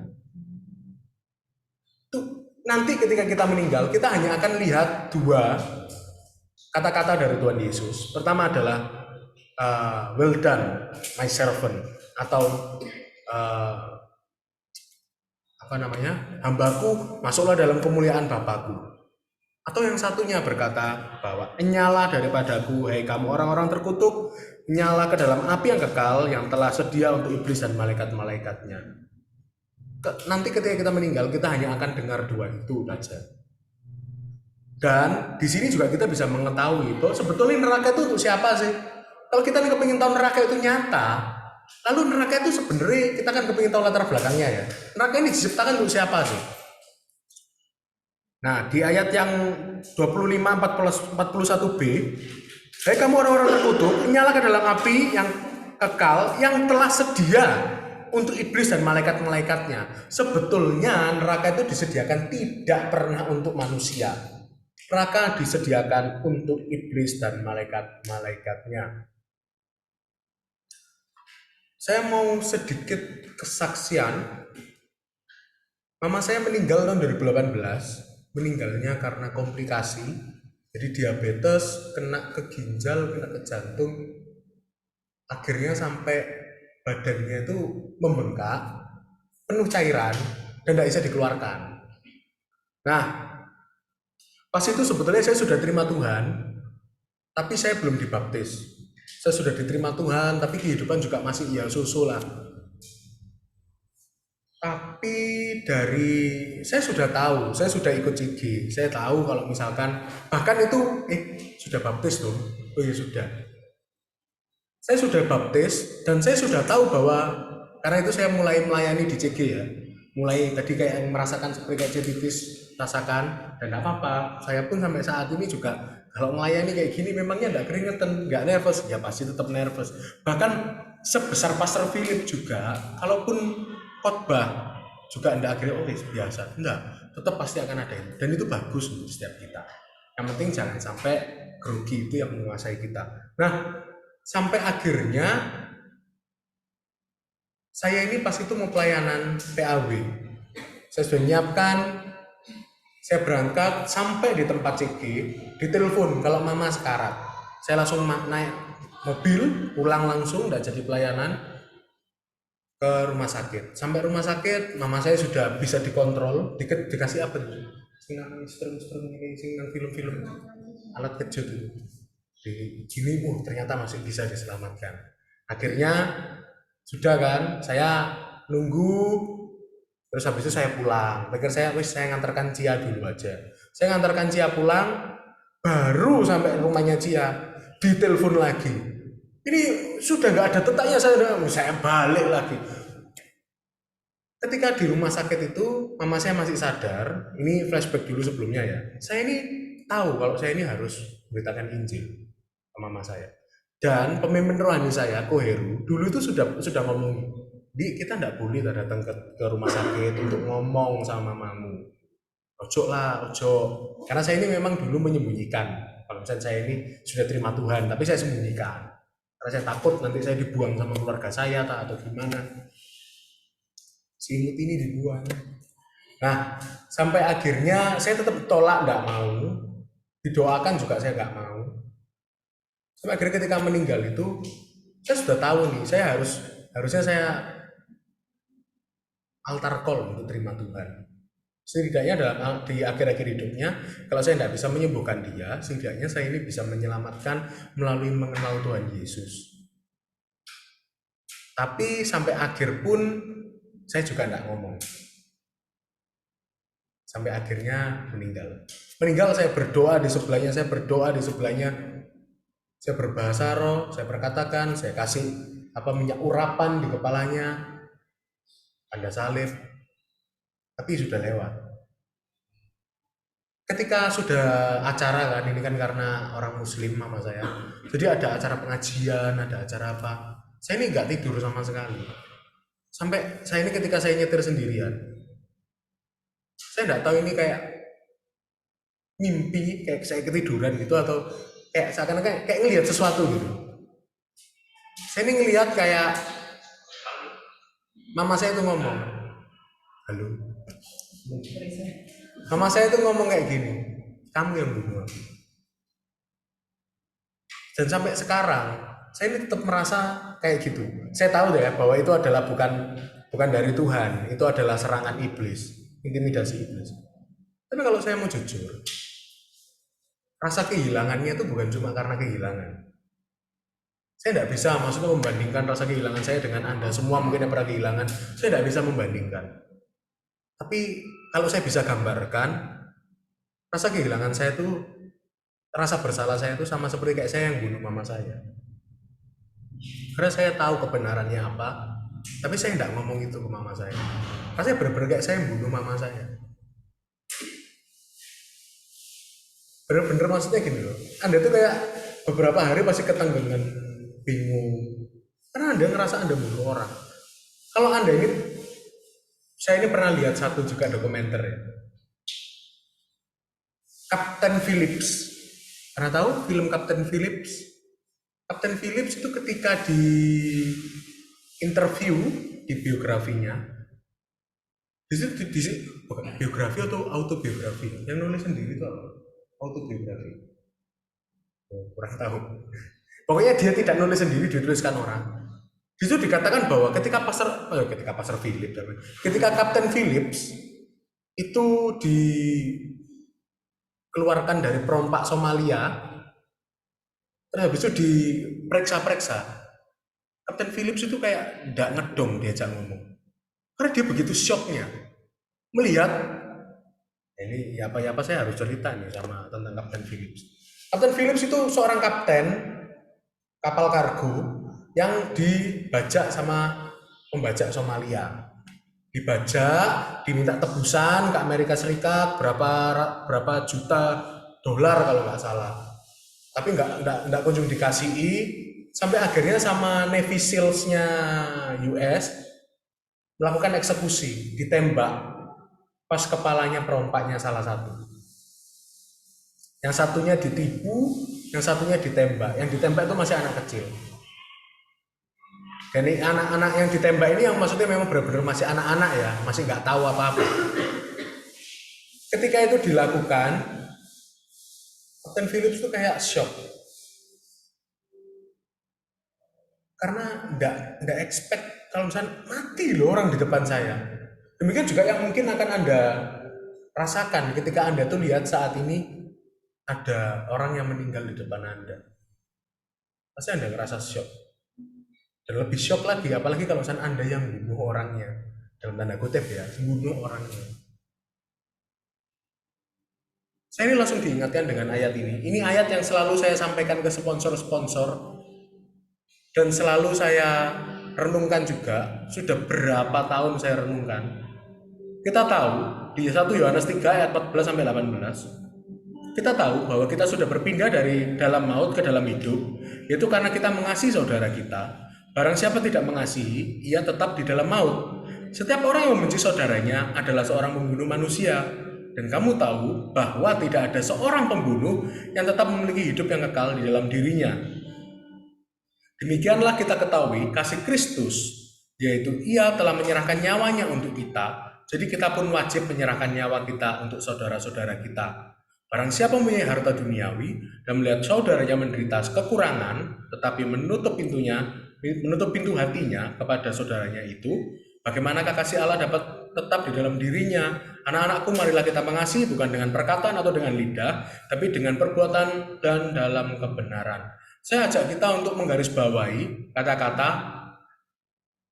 Tuh, nanti ketika kita meninggal, kita hanya akan lihat dua kata-kata dari Tuhan Yesus. Pertama adalah well done, my servant, atau hambaku, masuklah dalam kemuliaan Bapakku. Atau yang satunya berkata bahwa nyala daripadaku, hai kamu orang-orang terkutuk, nyala ke dalam api yang kekal yang telah sedia untuk iblis dan malaikat-malaikatnya. Nanti ketika kita meninggal, kita hanya akan dengar dua itu saja. Dan di sini juga kita bisa mengetahui bahwa sebetulnya neraka itu untuk siapa sih? Kalau kita kepingin tahu neraka itu nyata, lalu neraka itu sebenarnya kita kan kepingin tahu latar belakangnya ya. Neraka ini diciptakan untuk siapa sih? Nah, di ayat yang 25-41b, hai kamu orang-orang terkutuk, nyala ke dalam api yang kekal yang telah sedia untuk iblis dan malaikat-malaikatnya. Sebetulnya neraka itu disediakan tidak pernah untuk manusia. Neraka disediakan untuk iblis dan malaikat-malaikatnya. Saya mau sedikit kesaksian. Mama saya meninggal tahun 2018. Meninggalnya karena komplikasi. Jadi diabetes, kena ke ginjal, kena ke jantung. Akhirnya sampai badannya itu membengkak, penuh cairan, dan tidak bisa dikeluarkan. Nah, pas itu sebetulnya saya sudah terima Tuhan, tapi saya belum dibaptis. Saya sudah diterima Tuhan, tapi kehidupan juga masih ya susu lah. Tapi saya sudah tahu, saya sudah ikut CG, saya tahu kalau misalkan bahkan itu sudah baptis tuh, oh ya sudah. Saya sudah baptis dan saya sudah tahu bahwa karena itu saya mulai melayani di CG ya. mulai tadi kayak yang merasakan seperti kayak Cetitis rasakan, dan nggak apa-apa, saya pun sampai saat ini juga kalau melayani kayak gini memangnya nggak keringetan, nggak nervous, ya pasti tetap nervous. Bahkan sebesar Pastor Philip juga, kalaupun khotbah juga nggak akhirnya biasa, enggak, tetap pasti akan ada itu, dan itu bagus untuk setiap kita. Yang penting jangan sampai grogi itu yang menguasai kita. Nah, sampai akhirnya saya ini pas itu mau pelayanan PAW, saya sudah menyiapkan, saya berangkat sampai di tempat CG, ditelepon kalau mama sekarat. Saya langsung naik mobil, pulang langsung, tidak jadi pelayanan, ke rumah sakit. Sampai rumah sakit, mama saya sudah bisa dikontrol, dikasih apa tuh? Sinang film-film, alat kejut itu. Di gini, ternyata masih bisa diselamatkan. Akhirnya sudah kan, saya nunggu, terus habis itu saya pulang. Pikir saya ngantarkan Cia dulu aja. Saya ngantarkan Cia pulang, baru sampai rumahnya Cia, ditelepon lagi. Ini sudah nggak ada tetaknya, saya balik lagi. Ketika di rumah sakit itu, mama saya masih sadar. Ini flashback dulu sebelumnya ya. Saya ini tahu kalau saya ini harus memberitakan Injil ke mama saya. Dan pemimpin rohani saya, Koheru, dulu itu sudah ngomong, Di, kita nggak boleh datang ke rumah sakit untuk ngomong sama mamamu. Ojo lah, ojo. Karena saya ini memang dulu menyembunyikan. Kalau misalnya saya ini sudah terima Tuhan, tapi saya sembunyikan. Karena saya takut nanti saya dibuang sama keluarga saya atau gimana. Si imut ini dibuang. Nah, sampai akhirnya saya tetap tolak, nggak mau. Didoakan juga saya nggak mau. Sampai akhirnya ketika meninggal itu, saya sudah tahu nih, harusnya saya altar call untuk terima Tuhan. Setidaknya di akhir-akhir hidupnya, kalau saya tidak bisa menyembuhkan dia, setidaknya saya ini bisa menyelamatkan melalui mengenal Tuhan Yesus. Tapi sampai akhir pun saya juga tidak ngomong. Sampai akhirnya meninggal. Meninggal, saya berdoa di sebelahnya, saya berbahasa roh, saya berkatakan, saya kasih minyak urapan di kepalanya, tanda salib, tapi sudah lewat. Ketika sudah acara kan, ini kan karena orang muslim mama saya, jadi ada acara pengajian, ada acara apa, saya ini nggak tidur sama sekali. Sampai saya ini ketika saya nyetir sendirian, saya nggak tahu ini kayak mimpi, kayak saya ketiduran gitu, atau kayak seakan-akan kayak ngelihat sesuatu gitu. Saya ini ngelihat kayak mama saya itu ngomong, halo. Mama saya itu ngomong kayak gini, kamu yang bunuh aku. Dan sampai sekarang saya ini tetap merasa kayak gitu. Saya tahu deh bahwa itu adalah bukan dari Tuhan, itu adalah serangan iblis, intimidasi iblis. Tapi kalau saya mau jujur, rasa kehilangannya itu bukan cuma karena kehilangan. Saya tidak bisa maksudnya membandingkan rasa kehilangan saya dengan Anda. Semua mungkin yang pernah kehilangan, saya tidak bisa membandingkan. Tapi kalau saya bisa gambarkan, rasa kehilangan saya itu, rasa bersalah saya itu sama seperti kayak saya yang bunuh mama saya. Karena saya tahu kebenarannya apa, tapi saya tidak ngomong itu ke mama saya. Karena saya benar-benar kayak saya yang bunuh mama saya. Bener-bener maksudnya gini loh, Anda tuh kayak beberapa hari pasti ketenggengan, bingung, karena Anda ngerasa Anda bunuh orang. Kalau Anda ini, saya ini pernah lihat satu juga dokumenter ya, Kapten Phillips. Pernah tahu film Kapten Phillips? Kapten Phillips itu ketika di interview di biografinya, di situ bukan biografi atau autobiografi, yang nulis sendiri itu apa? Autobiografi. Kurang tahu. Pokoknya dia tidak nulis sendiri, dituliskan orang. Di situ dikatakan bahwa ketika Kapten Phillips itu dikeluarkan dari perompak Somalia, terus habis itu diperiksa-periksa, Kapten Phillips itu kayak tidak ngedong diajak ngomong. Karena dia begitu shocknya melihat, ini apa saya harus cerita nih sama tentang Kapten Phillips. Kapten Phillips itu seorang kapten kapal kargo yang dibajak sama pembajak Somalia. dibajak, diminta tebusan ke Amerika Serikat berapa juta dolar kalau nggak salah. Tapi nggak kunjung dikasihi, sampai akhirnya sama Navy SEALs-nya US melakukan eksekusi, ditembak pas kepalanya perompaknya salah satu. Yang satunya ditipu, yang satunya ditembak. Yang ditembak itu masih anak kecil. Dan anak-anak yang ditembak ini yang maksudnya memang benar-benar masih anak-anak ya, masih nggak tahu apa-apa. Ketika itu dilakukan, Kapten Phillips itu kayak shock. Karena nggak expect kalau misalnya mati loh orang di depan saya. Demikian juga yang mungkin akan Anda rasakan ketika Anda tuh lihat saat ini ada orang yang meninggal di depan Anda. Pasti Anda ngerasa shock. Dan lebih shock lagi, apalagi kalau misalnya Anda yang bunuh orangnya. Dalam tanda kutip ya, bunuh orangnya. Saya ini langsung diingatkan dengan ayat ini. Ini ayat yang selalu saya sampaikan ke sponsor-sponsor. Dan selalu saya renungkan juga, sudah berapa tahun saya renungkan. Kita tahu, di 1 Yohanes 3 ayat 14-18, kita tahu bahwa kita sudah berpindah dari dalam maut ke dalam hidup, yaitu karena kita mengasihi saudara kita. Barang siapa tidak mengasihi, ia tetap di dalam maut. Setiap orang yang membenci saudaranya adalah seorang pembunuh manusia. Dan kamu tahu bahwa tidak ada seorang pembunuh yang tetap memiliki hidup yang kekal di dalam dirinya. Demikianlah kita ketahui kasih Kristus, yaitu ia telah menyerahkan nyawanya untuk kita. Jadi kita pun wajib menyerahkan nyawa kita untuk saudara-saudara kita. Barang siapa mempunyai harta duniawi dan melihat saudaranya menderita kekurangan, tetapi menutup pintu hatinya kepada saudaranya itu, bagaimanakah kasih Allah dapat tetap di dalam dirinya? Anak-anakku, marilah kita mengasihi bukan dengan perkataan atau dengan lidah, tapi dengan perbuatan dan dalam kebenaran. Saya ajak kita untuk menggarisbawahi kata-kata,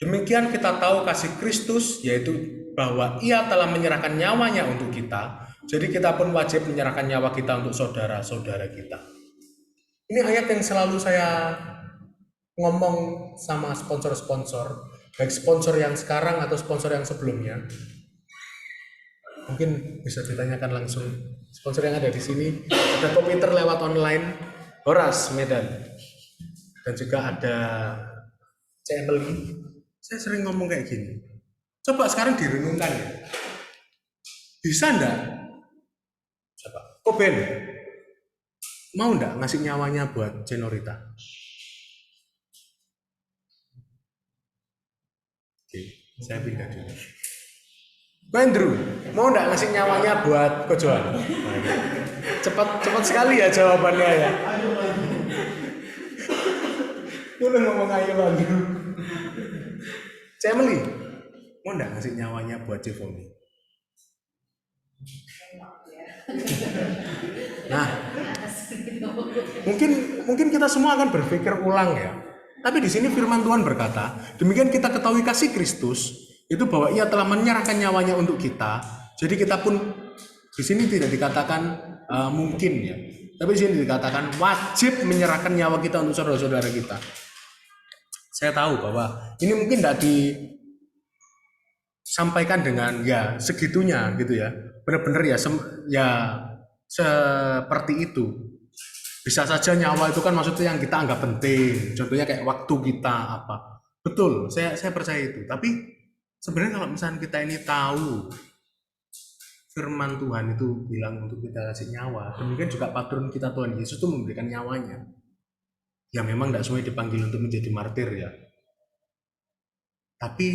demikian kita tahu kasih Kristus, yaitu bahwa ia telah menyerahkan nyawanya untuk kita. Jadi kita pun wajib menyerahkan nyawa kita untuk saudara-saudara kita. Ini ayat yang selalu saya ngomong sama sponsor-sponsor, baik sponsor yang sekarang atau sponsor yang sebelumnya. Mungkin bisa ditanyakan langsung sponsor yang ada di sini. Ada komputer lewat online, Horas Medan, dan juga ada channel. Saya sering ngomong kayak gini. Coba sekarang direnungkan ya. Bisa enggak? Coba. Koben mau enggak ngasih nyawanya buat Cenorita? Oke, saya pindah dulu. Andrew, mau enggak ngasih nyawanya buat Kojoan? Cepat sekali ya jawabannya ya. Udah ngomong ayo Andrew. Emily, mau enggak ngasih nyawanya buat Jevoni? Nah, mungkin kita semua akan berpikir ulang ya. Tapi di sini firman Tuhan berkata, demikian kita ketahui kasih Kristus itu bahwa ia telah menyerahkan nyawanya untuk kita. Jadi kita pun di sini tidak dikatakan mungkin ya, tapi di sini dikatakan wajib menyerahkan nyawa kita untuk saudara-saudara kita. Saya tahu bahwa ini mungkin tidak disampaikan dengan ya segitunya gitu ya, benar-benar ya seperti itu. Bisa saja nyawa itu kan maksudnya yang kita anggap penting, contohnya kayak waktu kita apa. Betul, saya percaya itu. Tapi sebenarnya kalau misalnya kita ini tahu firman Tuhan itu bilang untuk kita kasih nyawa, demikian juga patron kita Tuhan Yesus itu memberikan nyawanya. Ya memang tidak semuanya dipanggil untuk menjadi martir ya. Tapi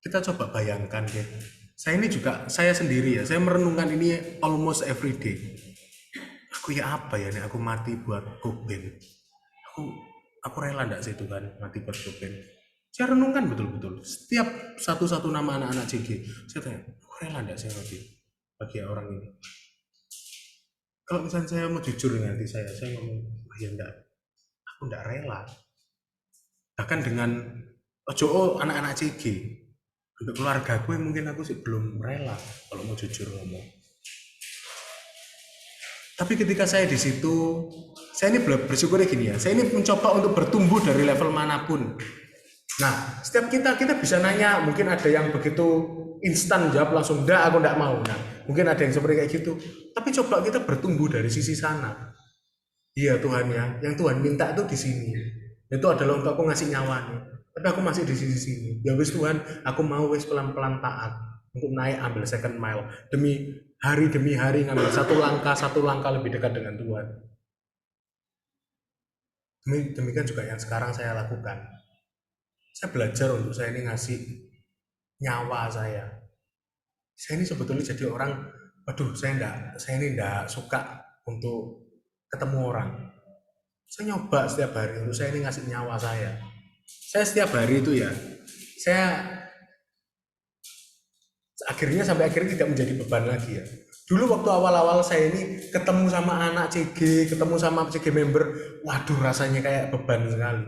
kita coba bayangkan ya. Saya sendiri ya, saya merenungkan ini almost every day. Aku ya apa ya nih aku mati buat Koben. Aku rela enggak sih Tuhan mati buat Koben. Saya renungkan betul-betul. Setiap satu-satu nama anak-anak JG, saya tanya, aku rela enggak sih mati bagi orang ini. Kalau misalnya saya mau jujur dengan hati saya ngomong, ya enggak. Aku enggak rela. Bahkan dengan anak-anak JG, untuk keluarga gue mungkin aku sih belum rela kalau mau jujur ngomong. Tapi ketika saya di situ, saya ini bersyukurnya gini ya. Saya ini mencoba untuk bertumbuh dari level manapun. Nah, setiap kita bisa nanya, mungkin ada yang begitu instan jawab langsung, enggak, aku enggak mau. Nah, mungkin ada yang seperti kayak gitu. Tapi coba kita bertumbuh dari sisi sana. Iya Tuhan ya, yang Tuhan minta itu di sini. Itu adalah untuk aku ngasih nyawa nih. Tapi aku masih di sisi sini. Ya wis Tuhan, aku mau wis pelan-pelan taat untuk naik ambil second mile demi hari ngambil satu langkah lebih dekat dengan Tuhan. Demikian juga yang sekarang saya lakukan. Saya belajar untuk saya ini ngasih nyawa saya. Saya ini sebetulnya jadi orang, aduh saya ini enggak suka untuk ketemu orang. Saya nyoba setiap hari untuk saya ini ngasih nyawa saya. Saya setiap hari itu ya, saya sampai akhirnya tidak menjadi beban lagi ya. Dulu waktu awal-awal saya ini ketemu sama anak CG, ketemu sama CG member, waduh rasanya kayak beban sekali.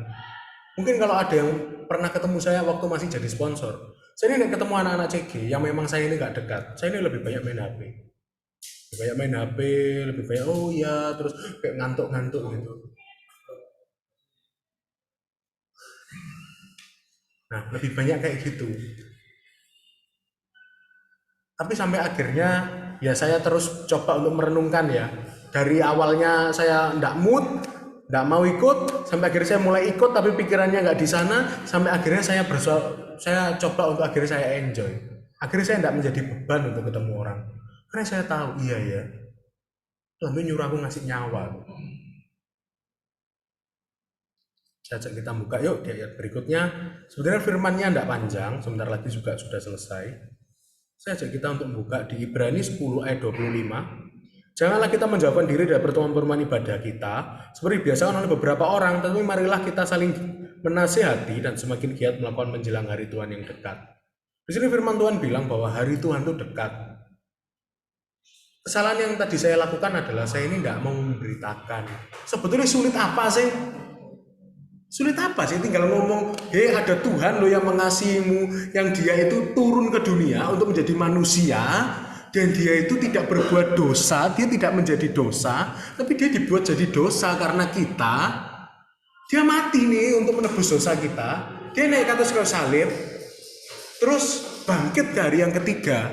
Mungkin kalau ada yang pernah ketemu saya waktu masih jadi sponsor, saya ini ketemu anak-anak CG yang memang saya ini gak dekat, saya ini lebih banyak main HP. Lebih banyak oh ya, terus kayak ngantuk-ngantuk gitu. Nah, lebih banyak kayak gitu. Tapi sampai akhirnya ya saya terus coba untuk merenungkan ya. Dari awalnya saya ndak mood, nggak mau ikut, sampai akhirnya saya mulai ikut tapi pikirannya nggak di sana, sampai akhirnya saya coba untuk akhirnya saya enjoy. Akhirnya saya nggak menjadi beban untuk ketemu orang, karena saya tahu iya ya, Tuhan nyuruh aku ngasih nyawa. Saya ajak kita buka yuk di ayat berikutnya. Sebenarnya firmannya nggak panjang, sebentar lagi juga sudah selesai. Saya ajak kita untuk membuka di Ibrani 10 ayat 25. Janganlah kita menjauhkan diri dari pertemuan-pertemuan ibadah kita seperti biasakan oleh beberapa orang, tetapi marilah kita saling menasihati dan semakin giat melakukan menjelang hari Tuhan yang dekat. Di sini firman Tuhan bilang bahwa hari Tuhan itu dekat. Kesalahan yang tadi saya lakukan adalah saya ini tidak mau memberitakan. Sebetulnya sulit apa sih? Sulit apa sih? Tinggal ngomong, hei ada Tuhan loh yang mengasihimu, yang dia itu turun ke dunia untuk menjadi manusia. Dan dia itu tidak berbuat dosa, dia tidak menjadi dosa, tapi dia dibuat jadi dosa karena kita. Dia mati nih untuk menebus dosa kita. Dia naik ke atas kayu salib, terus bangkit dari yang ketiga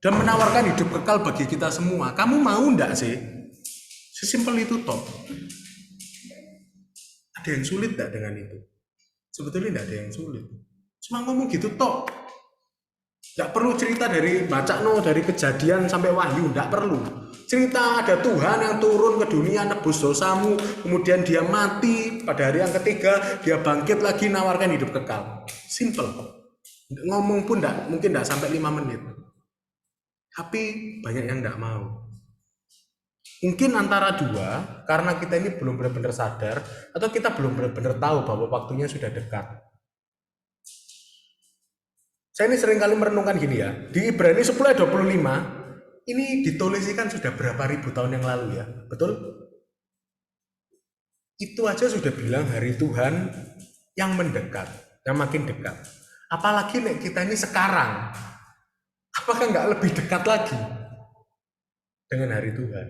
dan menawarkan hidup kekal bagi kita semua. Kamu mau enggak sih? Sesimpel itu toh. Ada yang sulit enggak dengan itu? Sebetulnya enggak ada yang sulit. Cuma ngomong gitu toh. Tidak perlu cerita dari dari kejadian sampai wahyu, tidak perlu. Cerita ada Tuhan yang turun ke dunia nebus dosamu, kemudian dia mati, pada hari yang ketiga dia bangkit lagi nawarkan hidup kekal. Simple. Ngomong pun mungkin tidak sampai 5 menit. Tapi banyak yang tidak mau. Mungkin antara dua, karena kita ini belum benar-benar sadar, atau kita belum benar-benar tahu bahwa waktunya sudah dekat. Saya ini seringkali merenungkan gini ya, di Ibrani 10 ayat 25, ini dituliskan sudah berapa ribu tahun yang lalu ya, betul? Itu aja sudah bilang hari Tuhan yang mendekat, yang makin dekat. Apalagi nek kita ini sekarang, apakah nggak lebih dekat lagi dengan hari Tuhan?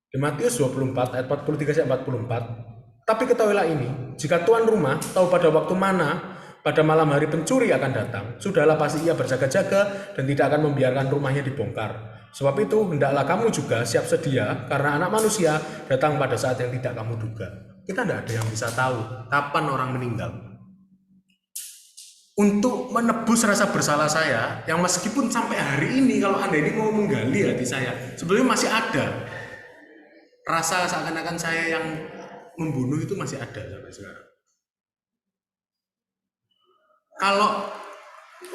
Di Matius 24 ayat 43-44, tapi ketahuilah ini, jika tuan rumah tahu pada waktu mana pada malam hari pencuri akan datang, sudahlah pasti ia berjaga-jaga dan tidak akan membiarkan rumahnya dibongkar. Sebab itu, hendaklah kamu juga siap sedia, karena anak manusia datang pada saat yang tidak kamu duga. Kita tidak ada yang bisa tahu kapan orang meninggal. Untuk menebus rasa bersalah saya, yang meskipun sampai hari ini, kalau Anda ini mau menggali hati saya, sebenarnya masih ada. Rasa seakan-akan saya yang membunuh itu masih ada sampai sekarang. Kalau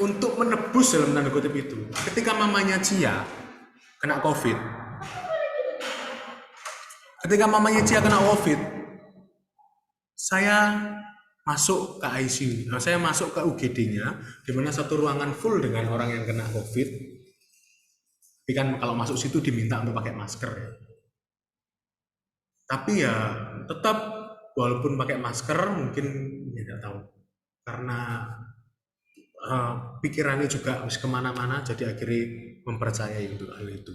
untuk menebus dalam tanda kutip itu, ketika mamanya Cia kena COVID, saya masuk ke ICU, saya masuk ke UGD-nya, di mana satu ruangan full dengan orang yang kena COVID. Tapi kan kalau masuk situ diminta untuk pakai masker ya. Tapi ya tetap walaupun pakai masker mungkin tidak tahu karena pikirannya juga harus kemana-mana, jadi akhirnya mempercayai untuk hal itu.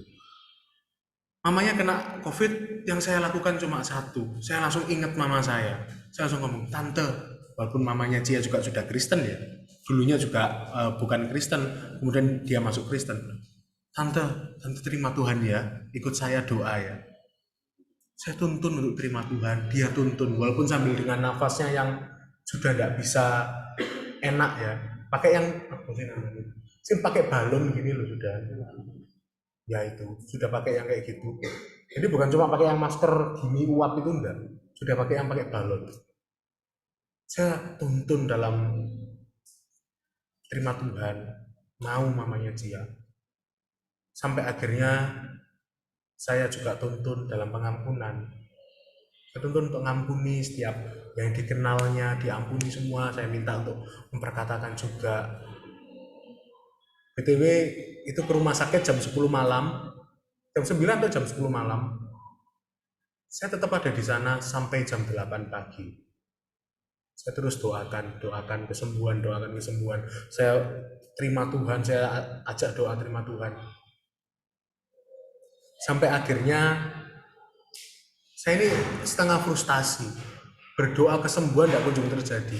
mamanya kena COVID, yang saya lakukan cuma satu. Saya langsung ingat mama saya. Saya langsung ngomong, tante, walaupun mamanya Cia juga sudah Kristen ya, dulunya juga bukan Kristen, kemudian dia masuk Kristen. Tante terima Tuhan ya, ikut saya doa ya. Saya tuntun untuk terima Tuhan, dia tuntun, walaupun sambil dengan nafasnya yang sudah tidak bisa enak ya, pakai yang apa sih namanya? Sih pakai balon gini loh sudah. Ya itu sudah pakai yang kayak gitu. Jadi bukan cuma pakai yang masker gini uap itu enggak, sudah pakai yang pakai balon. Saya tuntun dalam terima Tuhan, mau mamanya Cia. Sampai akhirnya saya juga tuntun dalam pengampunan. Saya tuntun untuk mengampuni setiap yang dikenalnya, diampuni semua. Saya minta untuk memperkatakan juga. BTW itu ke rumah sakit jam 10 malam, jam 9 atau jam 10 malam. Saya tetap ada di sana sampai jam 8 pagi. Saya terus doakan kesembuhan. Saya terima Tuhan, saya ajak doa terima Tuhan. Sampai akhirnya saya ini setengah frustasi, berdoa kesembuhan tidak kunjung terjadi.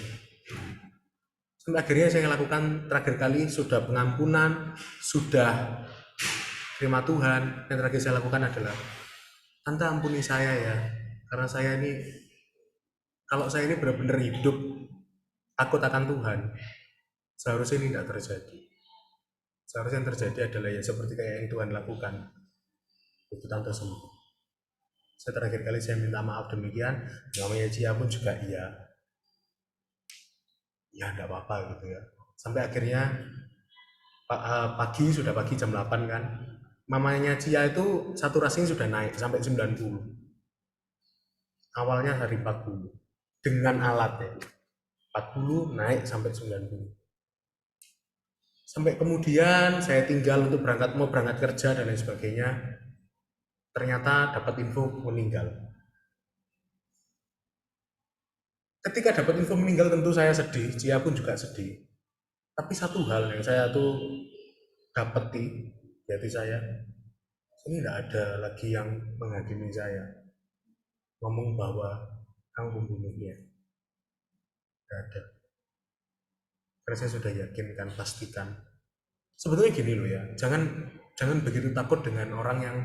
Sampai akhirnya saya lakukan terakhir kali sudah pengampunan, sudah terima Tuhan. Yang terakhir saya lakukan adalah, tante ampuni saya ya, karena saya ini, kalau saya ini benar-benar hidup takut akan Tuhan, seharusnya ini tidak terjadi. Seharusnya yang terjadi adalah ya seperti kayak yang Tuhan lakukan. Itu tante sembuh. Saya terakhir kali saya minta maaf demikian, namanya Cia pun juga iya, ya enggak apa-apa gitu ya. Sampai akhirnya pagi jam 8 kan, mamanya Cia itu saturasinya sudah naik sampai 90. Awalnya hari 40 dengan alat ya, 40 naik sampai 90. Sampai kemudian saya tinggal untuk mau berangkat kerja dan lain sebagainya. Ternyata dapat info meninggal. Ketika dapat info meninggal tentu saya sedih, Cia pun juga sedih. Tapi satu hal yang saya tuh dapati di hati saya, ini tidak ada lagi yang menghakimi saya, ngomong bahwa kamu pembunuhnya. Tidak ada. Karena saya sudah yakin kan, pastikan. Sebetulnya gini loh ya, jangan begitu takut dengan orang yang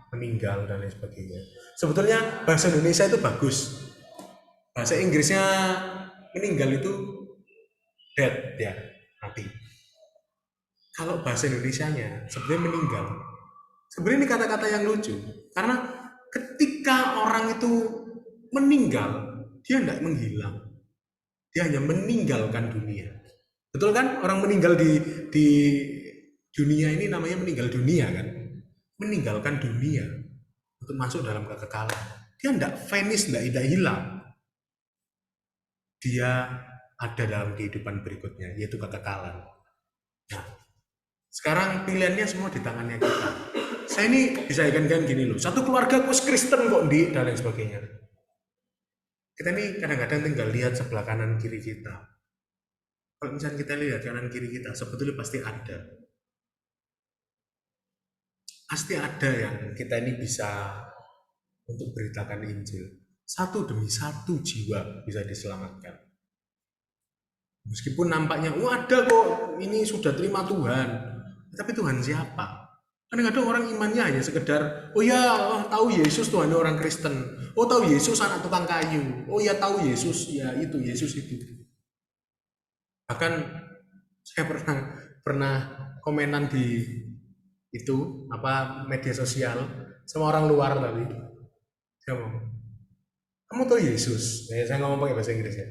meninggal dan lain sebagainya. Sebetulnya bahasa Indonesia itu bagus. Bahasa Inggrisnya meninggal itu dead ya, mati. Kalau bahasa Indonesianya sebetulnya meninggal. Sebenarnya ini kata-kata yang lucu, karena ketika orang itu meninggal, dia tidak menghilang, dia hanya meninggalkan dunia. Betul kan? Orang meninggal di dunia ini namanya meninggal dunia kan? Meninggalkan dunia untuk masuk dalam kekekalan. Dia tidak vanish, tidak hilang. Dia ada dalam kehidupan berikutnya, yaitu kekekalan. Nah, sekarang pilihannya semua di tangannya kita. Saya ini bisa ikan-ikan gini loh, satu keluarga kus Kristen kok di dan lain sebagainya. Kita ini kadang-kadang tinggal lihat sebelah kanan kiri kita. Kalau misalnya kita lihat kanan kiri kita, sebetulnya pasti ada. Pasti ada yang kita ini bisa untuk beritakan Injil. Satu demi satu jiwa bisa diselamatkan. Meskipun nampaknya, ada kok, ini sudah terima Tuhan. Tapi Tuhan siapa? Kadang-kadang orang imannya hanya sekedar, tahu Yesus Tuhan orang Kristen. Tahu Yesus anak tukang kayu. Tahu Yesus, ya itu, Yesus itu. Bahkan saya pernah komenan di itu media sosial sama orang luar tadi. Saya ngomong, kamu tahu Yesus? Saya ngomong pakai bahasa Inggris ya.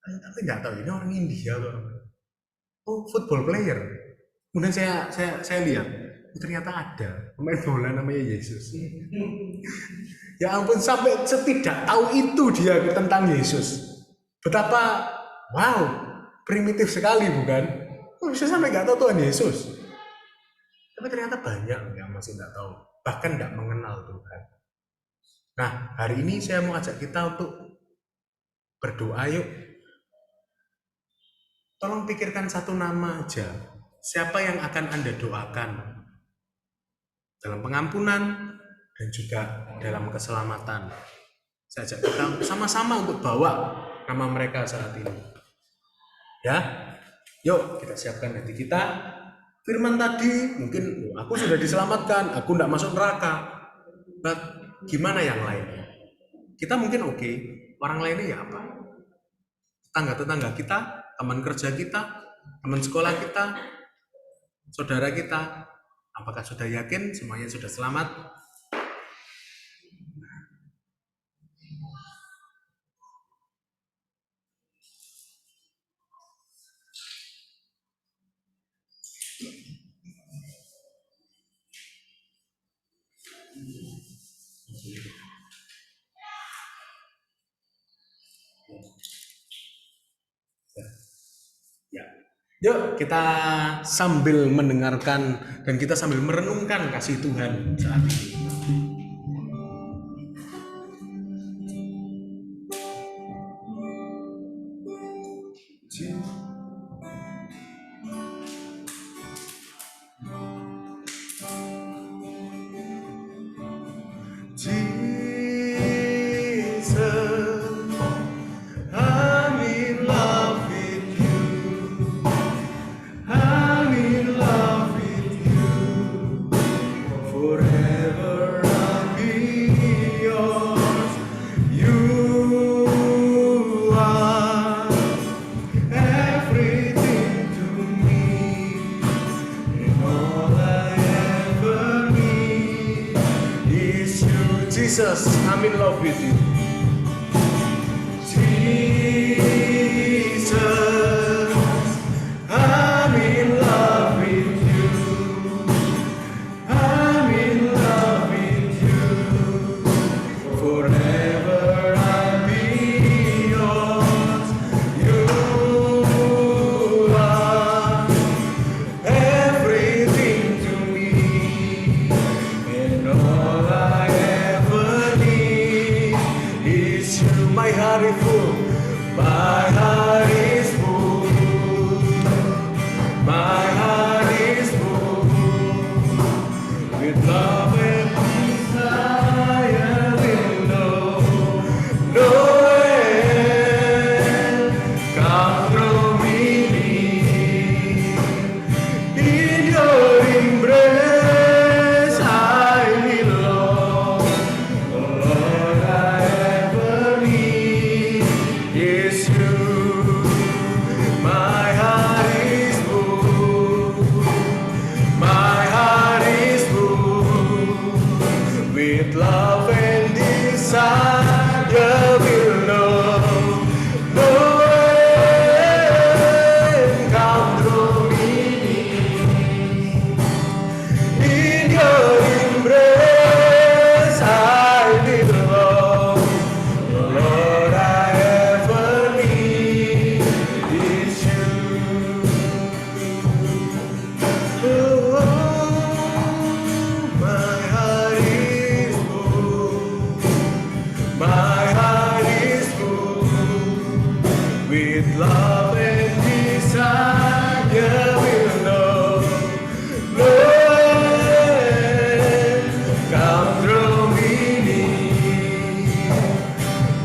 Tapi nggak tahu ini orang India atau football player. Kemudian saya lihat ternyata ada pemain bola namanya Yesus. Ya ampun, sampai setidak tahu itu dia tentang Yesus. Betapa primitif sekali bukan? Bisa sampai nggak tahu Tuhan Yesus. Tapi ternyata banyak yang masih nggak tahu, bahkan nggak mengenal Tuhan. Nah, hari ini saya mau ajak kita untuk berdoa yuk. Tolong pikirkan satu nama aja. Siapa yang akan Anda doakan? Dalam pengampunan, dan juga dalam keselamatan. Saya ajak kita sama-sama untuk bawa nama mereka saat ini. Ya, yuk kita siapkan hati kita. Firman tadi, mungkin aku sudah diselamatkan, aku tidak masuk neraka. But gimana yang lainnya? Kita mungkin oke, orang lainnya ya apa? Tetangga-tetangga kita, teman kerja kita, teman sekolah kita, saudara kita, apakah sudah yakin semuanya sudah selamat? Ya. Yuk kita sambil mendengarkan dan kita sambil merenungkan kasih Tuhan saat ini. Jesus, I'm in love with you. Jesus, I'm in love with you. I'm in love with you. Forever I'll be yours. You are everything to me, and all I ever need is you. My heart is full. My heart is full. My heart is full with love and desire will know no end. Come through me. In your embrace I belong. All I ever need is you. My heart is full. My heart is full with love and desire will know no end. Come through me. In your embrace I belong. Lord, I ever need is you. Oh, my heart is full. My heart is full with love and desire will know no end. Come through me.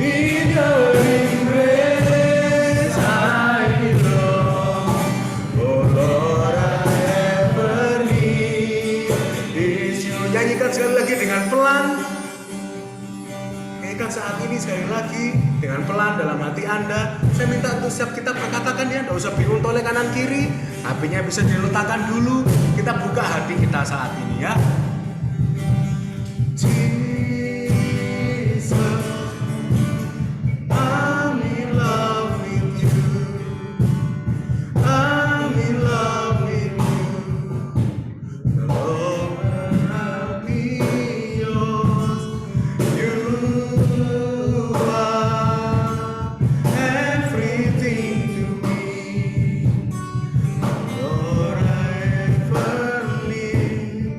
In your embrace I belong. Oh Lord, I ever need is you. Nyanyikan sekali lagi dengan pelan. Nyanyikan saat ini sekali lagi dengan pelan dalam hati Anda. Saya minta untuk setiap kita perkatakan ya, tidak usah bingung toleh kanan kiri. HP-nya bisa diletakkan dulu. Kita buka hati kita saat ini ya. Jesus, I'm in love with you. I'm in love with you. Lord, I'll be yours. You are everything to me. Lord, I ever live.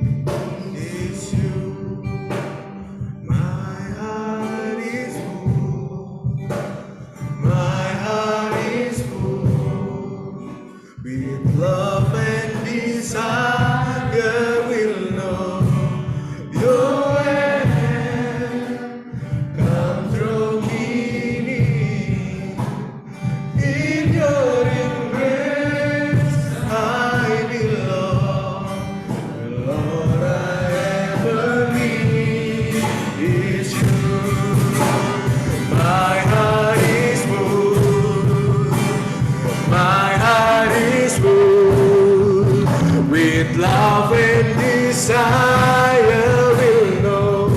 Messiah will know.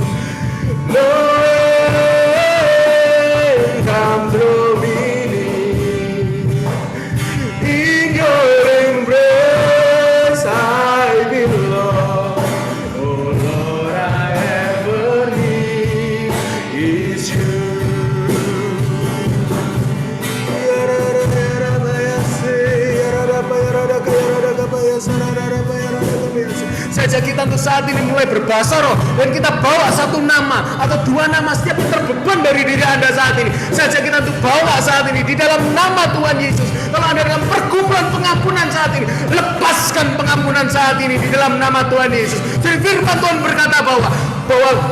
No rain come through me. In your embrace I belong. Oh Lord, I ever need is you. Saja kita untuk saat ini mulai berbahasa roh dan kita bawa satu nama atau dua nama setiap yang terbeban dari diri Anda saat ini. Saja kita untuk bawa saat ini di dalam nama Tuhan Yesus. Kalau Anda dalam pergumulan pengampunan saat ini, lepaskan pengampunan saat ini di dalam nama Tuhan Yesus. Jadi firman Tuhan berkata bahwa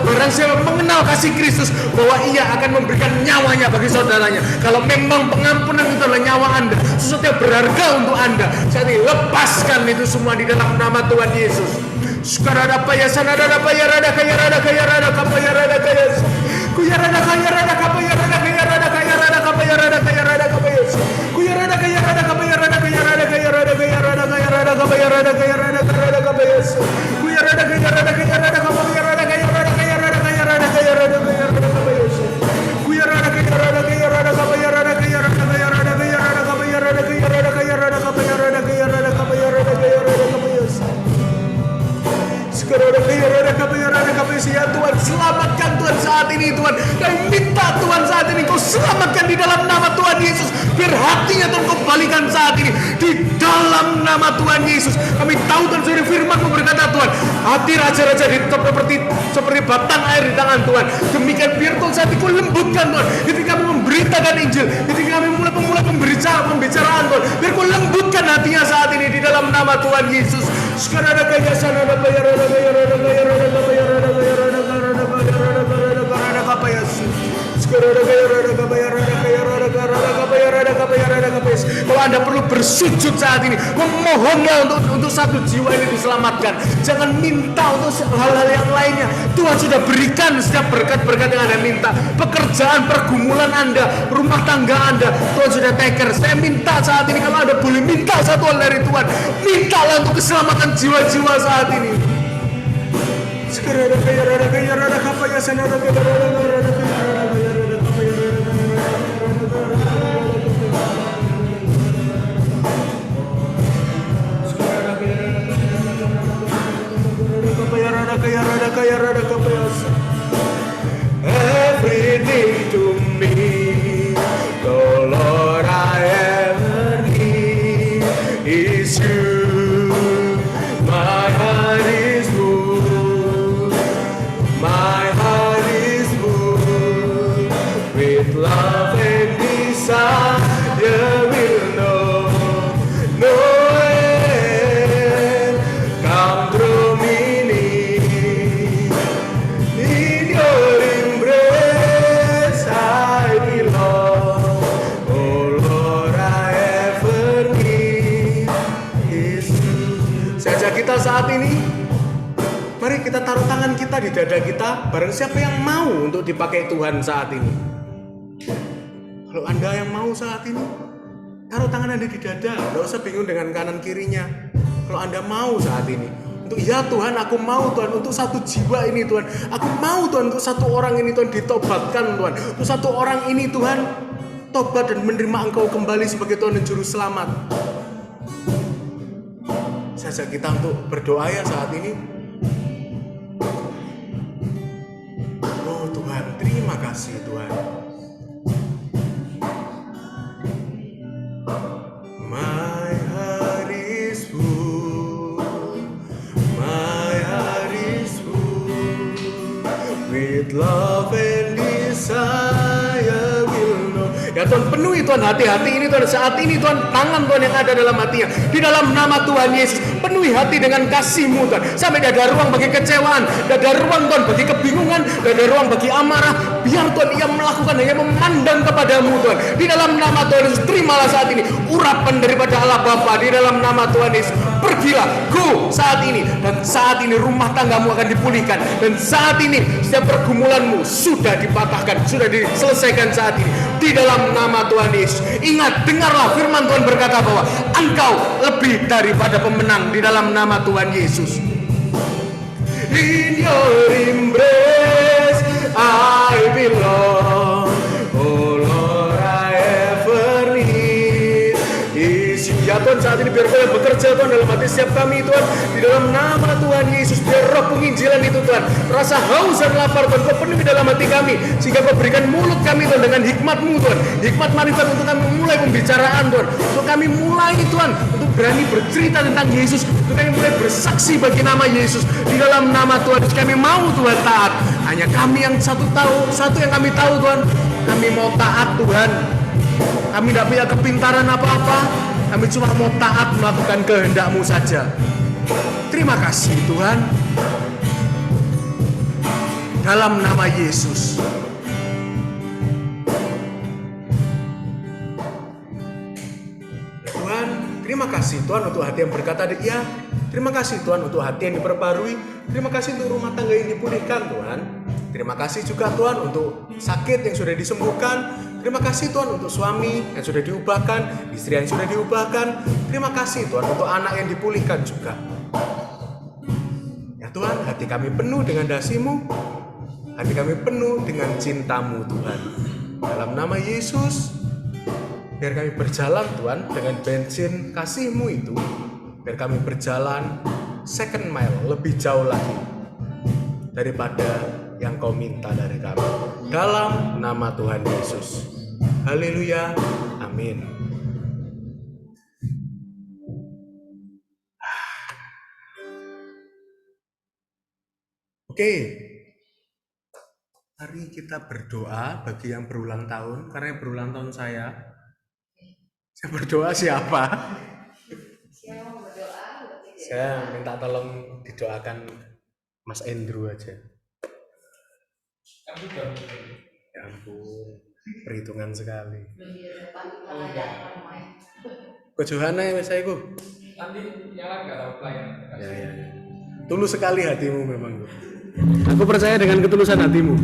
barang siapa mengenal kasih Kristus, bahwa ia akan memberikan nyawanya bagi saudaranya. Kalau memang pengampunan itu adalah nyawa Anda, sesuatu yang berharga untuk Anda, saat ini lepaskan itu semua di dalam nama Tuhan Yesus. Sekarang apa ya sana ada apa ya rada kaya rada kaya rada kapa ya rada kaya kuya rada kaya rada kapa ya rada kaya rada kaya rada kapa ya rada kaya rada kapa ya kuya rada kaya rada kapa ya rada kaya rada kaya rada kaya rada kaya rada kapa ya rada kaya rada rada kapa ya kuya rada kaya rada kaya rada kapa ya rada kaya rada kaya rada kaya rada kaya rada kaya rada kapa ya kuya rada kaya rada kaya rada kapa ya rada kaya rada kaya rada kaya rada kapa ya rada kaya rada kaya rada kapa ya rada kaya rada kapa ya rada kaya rada kapa ya ya Tuhan, selamatkan Tuhan saat ini Tuhan. Kami minta Tuhan saat ini Kau selamatkan di dalam nama Tuhan Yesus. Biar hatinya Tuhan Kau balikan saat ini di dalam nama Tuhan Yesus. Kami tahu Tuhan dari firman-Mu berkata Tuhan, hati raja-raja seperti batang air di tangan Tuhan. Demikian biar Tuhan saat ini Kau lembutkan Tuhan. Ketika kami memberitakan Injil, ketika kami mulai pembicaraan Tuhan, biar Kau lembutkan hatinya saat ini di dalam nama Tuhan Yesus. Sekarang ada kaya sana ada bayar ada bayar ada bayar ada bayar ada bayar ada bayar ada bayar ada bayar ada apa ya sekarang ada bayar ada bayar ada bayar ada bayar ada bayar ada bayar. Kalau Anda perlu bersujud saat ini, memohonnya untuk satu jiwa ini diselamatkan. Jangan minta untuk hal-hal yang lainnya. Tuhan sudah berikan setiap berkat-berkat yang Anda minta. Pekerjaan, pergumulan Anda, rumah tangga Anda, Tuhan sudah take care. Saya minta saat ini, kalau Anda boleh minta satu hal dari Tuhan, mintalah untuk keselamatan jiwa-jiwa saat ini. Sekarang ada kaya rada kapa ya sana ada kaya rada everything to me, the Lord I ever need is you. My heart is full, my heart is full with love and desire will know no end come through me. In your embrace I belong. Oh Lord, I ever need is you. Saja kita saat ini, mari kita taruh tangan kita di dada kita. Barang siapa yang mau untuk dipakai Tuhan saat ini. Kalau Anda yang mau saat ini, taruh tangan Anda di dada. Tidak usah bingung dengan kanan kirinya. Kalau Anda mau saat ini, untuk ya Tuhan, aku mau Tuhan untuk satu jiwa ini Tuhan. Aku mau Tuhan untuk satu orang ini Tuhan ditobatkan Tuhan. Untuk satu orang ini Tuhan tobat dan menerima Engkau kembali sebagai Tuhan dan Juru Selamat. Saja kita untuk berdoa ya saat ini. Oh Tuhan, terima kasih Tuhan. My heart is full, my heart is full with love and desire will know. Ya Tuhan, penuhi Tuhan hati-hati ini Tuhan. Saat ini Tuhan, tangan Tuhan yang ada dalam hatinya, di dalam nama Tuhan Yesus, penuhi hati dengan kasih-Mu Tuhan. Sampai tidak ada ruang bagi kecewaan, tidak ada ruang Tuhan bagi kebingungan, tidak ada ruang bagi amarah. Biar Tuhan ia melakukan hanya memandang kepadamu Tuhan. Di dalam nama Tuhan Yesus, terimalah saat ini urapan daripada Allah Bapa di dalam nama Tuhan Yesus. Pergilah, go saat ini, dan saat ini rumah tanggamu akan dipulihkan, dan saat ini setiap pergumulanmu sudah dipatahkan, sudah diselesaikan saat ini di dalam nama Tuhan Yesus. Ingat, dengarlah firman Tuhan berkata bahwa engkau lebih daripada pemenang di dalam nama Tuhan Yesus. bekerja Tuhan dalam hati setiap kami Tuhan. Di dalam nama Tuhan Yesus, biar roh penginjilan itu Tuhan, rasa haus dan lapar Tuhan, Kau penuhi dalam hati kami, sehingga Kau berikan mulut kami Tuhan dengan hikmat-Mu Tuhan, hikmat marifat untuk kami mulai pembicaraan Tuhan, untuk kami mulai Tuhan, untuk berani bercerita tentang Yesus, untuk kami mulai bersaksi bagi nama Yesus. Di dalam nama Tuhan Yesus kami mau Tuhan taat. Hanya kami yang satu yang kami tahu Tuhan, kami mau taat Tuhan. Kami tidak punya kepintaran apa-apa, kami cuma mau taat melakukan kehendak-Mu saja. Terima kasih Tuhan. Dalam nama Yesus. Tuhan, terima kasih Tuhan untuk hati yang berkata iya. Terima kasih Tuhan untuk hati yang diperbarui. Terima kasih untuk rumah tangga yang dipulihkan Tuhan. Terima kasih juga Tuhan untuk sakit yang sudah disembuhkan. Terima kasih Tuhan untuk suami yang sudah diubahkan, istri yang sudah diubahkan. Terima kasih Tuhan untuk anak yang dipulihkan juga. Ya Tuhan, hati kami penuh dengan dasi-Mu. Hati kami penuh dengan cinta-Mu Tuhan. Dalam nama Yesus, biar kami berjalan Tuhan dengan bensin kasih-Mu itu. Biar kami berjalan second mile lebih jauh lagi daripada yang Kau minta dari kami. Dalam nama Tuhan Yesus. Haleluya. Amin. Oke. Mari kita berdoa bagi yang berulang tahun. Karena yang berulang tahun saya berdoa siapa? Saya minta tolong didoakan Mas Andrew aja. Ya ampun, perhitungan sekali. Ko Johana ya saya ku. Nanti yang lain nggak tahu pelayan. Ya. Tulus sekali hatimu memang. Aku percaya dengan ketulusan hatimu.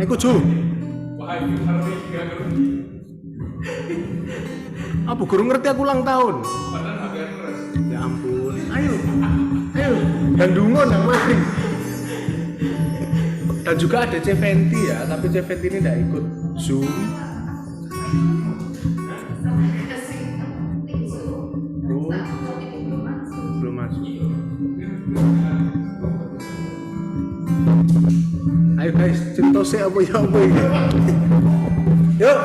Aku Jo. Wahai harus juga ngerti. Apa guru ngerti aku ulang tahun? Padahal agak keras. Ya ampun. Ayo. Bandungan yang mati. Dan juga ada C20 ya, tapi C20 ini tidak ikut Zoom. Belum masuk. Ayo guys, cerita sih apa ini. Yuk.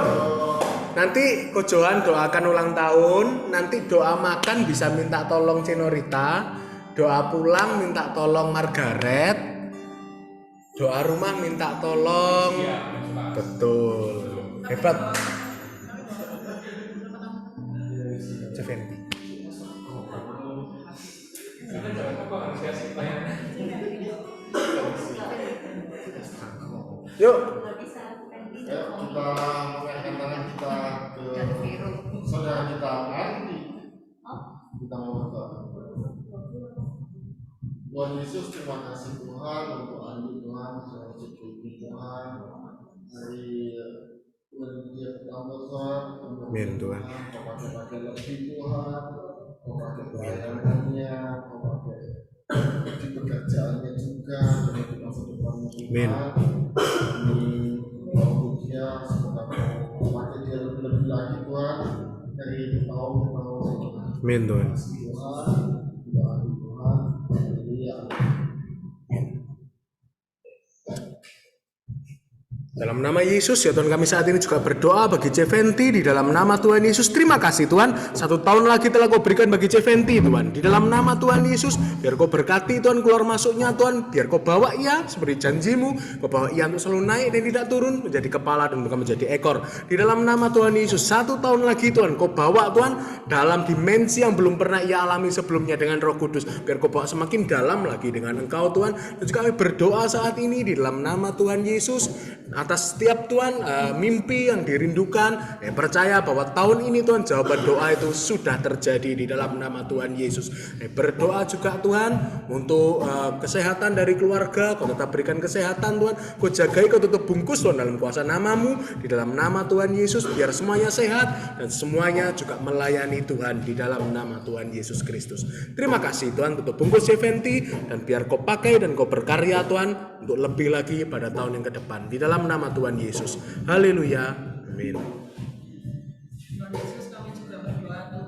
Nanti Ko Johan doakan ulang tahun, nanti doa makan bisa minta tolong Cenorita, doa pulang minta tolong Margaret, doa rumah minta tolong. Betul, hebat. Ceventi. Yuk. Kita mengaitkan tangan kita ke saudara kita Andi. Kita mau berdoa. Tuhan Yesus, terima kasih Tuhan untuk Andi Tuhan, saudara security Tuhan. Hari Tuhan dia pertama Tuhan. Amin Tuhan. Kau pakai lebih Tuhan. Kau pakai pelayanannya. Kau pakai di pekerjaannya juga. Jadi di masa depannya Tuhan. Dia semoga kau pakai dia lebih lagi Tuhan dari tahun ke tahun. Amin Tuhan. Tuhan, Haleluya. Dalam nama Yesus ya Tuhan, kami saat ini juga berdoa bagi C20 di dalam nama Tuhan Yesus. Terima kasih Tuhan, 1 tahun lagi telah Kau berikan bagi C20 Tuhan. Di dalam nama Tuhan Yesus, biar Kau berkati Tuhan keluar masuknya Tuhan, biar Kau bawa ia seperti janjimu, Kau bawa ia untuk selalu naik dan tidak turun, menjadi kepala dan bukan menjadi ekor. Di dalam nama Tuhan Yesus, 1 tahun lagi Tuhan, Kau bawa Tuhan dalam dimensi yang belum pernah ia alami sebelumnya dengan Roh Kudus. Biar Kau bawa semakin dalam lagi dengan Engkau Tuhan. Dan juga kami berdoa saat ini di dalam nama Tuhan Yesus, atas setiap Tuhan mimpi yang dirindukan, percaya bahwa tahun ini Tuhan jawaban doa itu sudah terjadi di dalam nama Tuhan Yesus. Berdoa juga Tuhan untuk kesehatan dari keluarga, Kau tetap berikan kesehatan Tuhan, Kau jagai, Kau tutup bungkus Tuhan dalam kuasa nama-Mu, di dalam nama Tuhan Yesus, biar semuanya sehat dan semuanya juga melayani Tuhan di dalam nama Tuhan Yesus Kristus. Terima kasih Tuhan, tutup bungkus C20 dan biar Kau pakai dan Kau berkarya Tuhan untuk lebih lagi pada tahun yang ke depan di dalam nama Tuhan Yesus. Haleluya. Amin. Tuhan Yesus, kami juga berdoa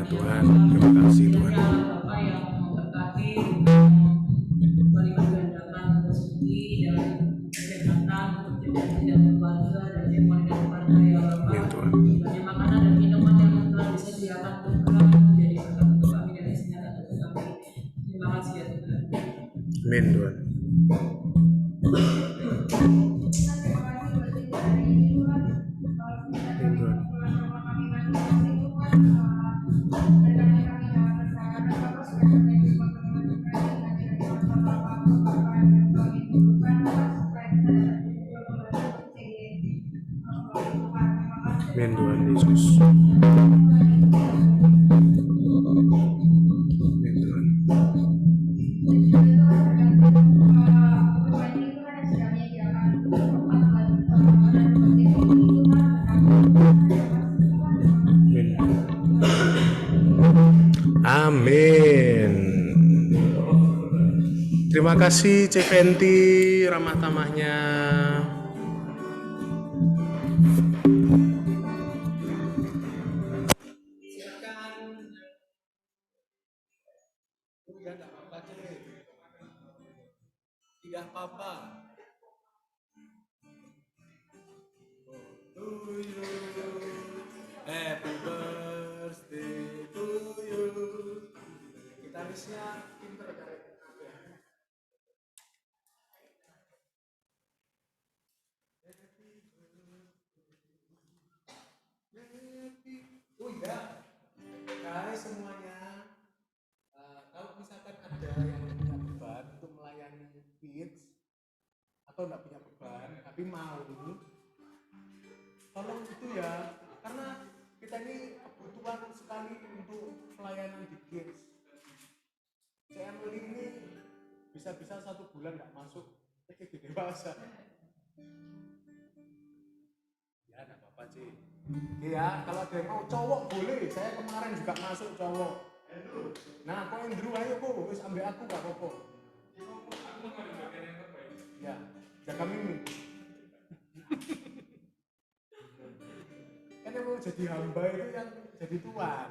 Tuhan. Terima kasih Tuhan. Bapak yang memberkati, melipat gandakan rezeki dan kesehatan untuk tidak keluarga dan keluarga keluarga ya Bapak. Amin Tuhan. Banyak makanan dan minuman yang telah disediakan Tuhan menjadi berkat untuk kami dan kesehatan untuk kami. Terima kasih ya Tuhan. Amin Tuhan. Amin Tuhan Yesus. Amin Tuhan. Amin. Terima kasih Cik Fenty ramah tamahnya. Tidak apa-apa. To you. Happy birthday to you. Gitarisnya pinter dari oh iya, guys semuanya, kalau misalkan ada yang punya beban untuk melayani kids atau nggak punya beban tapi mau, tolong itu ya, karena kita ini kebutuhan sekali untuk pelayanan di kids. Emily ini bisa-bisa 1 bulan nggak masuk ke dewasa. Ya nggak apa-apa sih. Iya, kalau ada yang mau cowok boleh. Saya kemarin juga masuk cowok. Nah, kok Andrew ayo kok, wis ambil aku nggak apa-apa. Ya, jaga Mimi. Kan yang mau jadi hamba itu yang jadi tuan.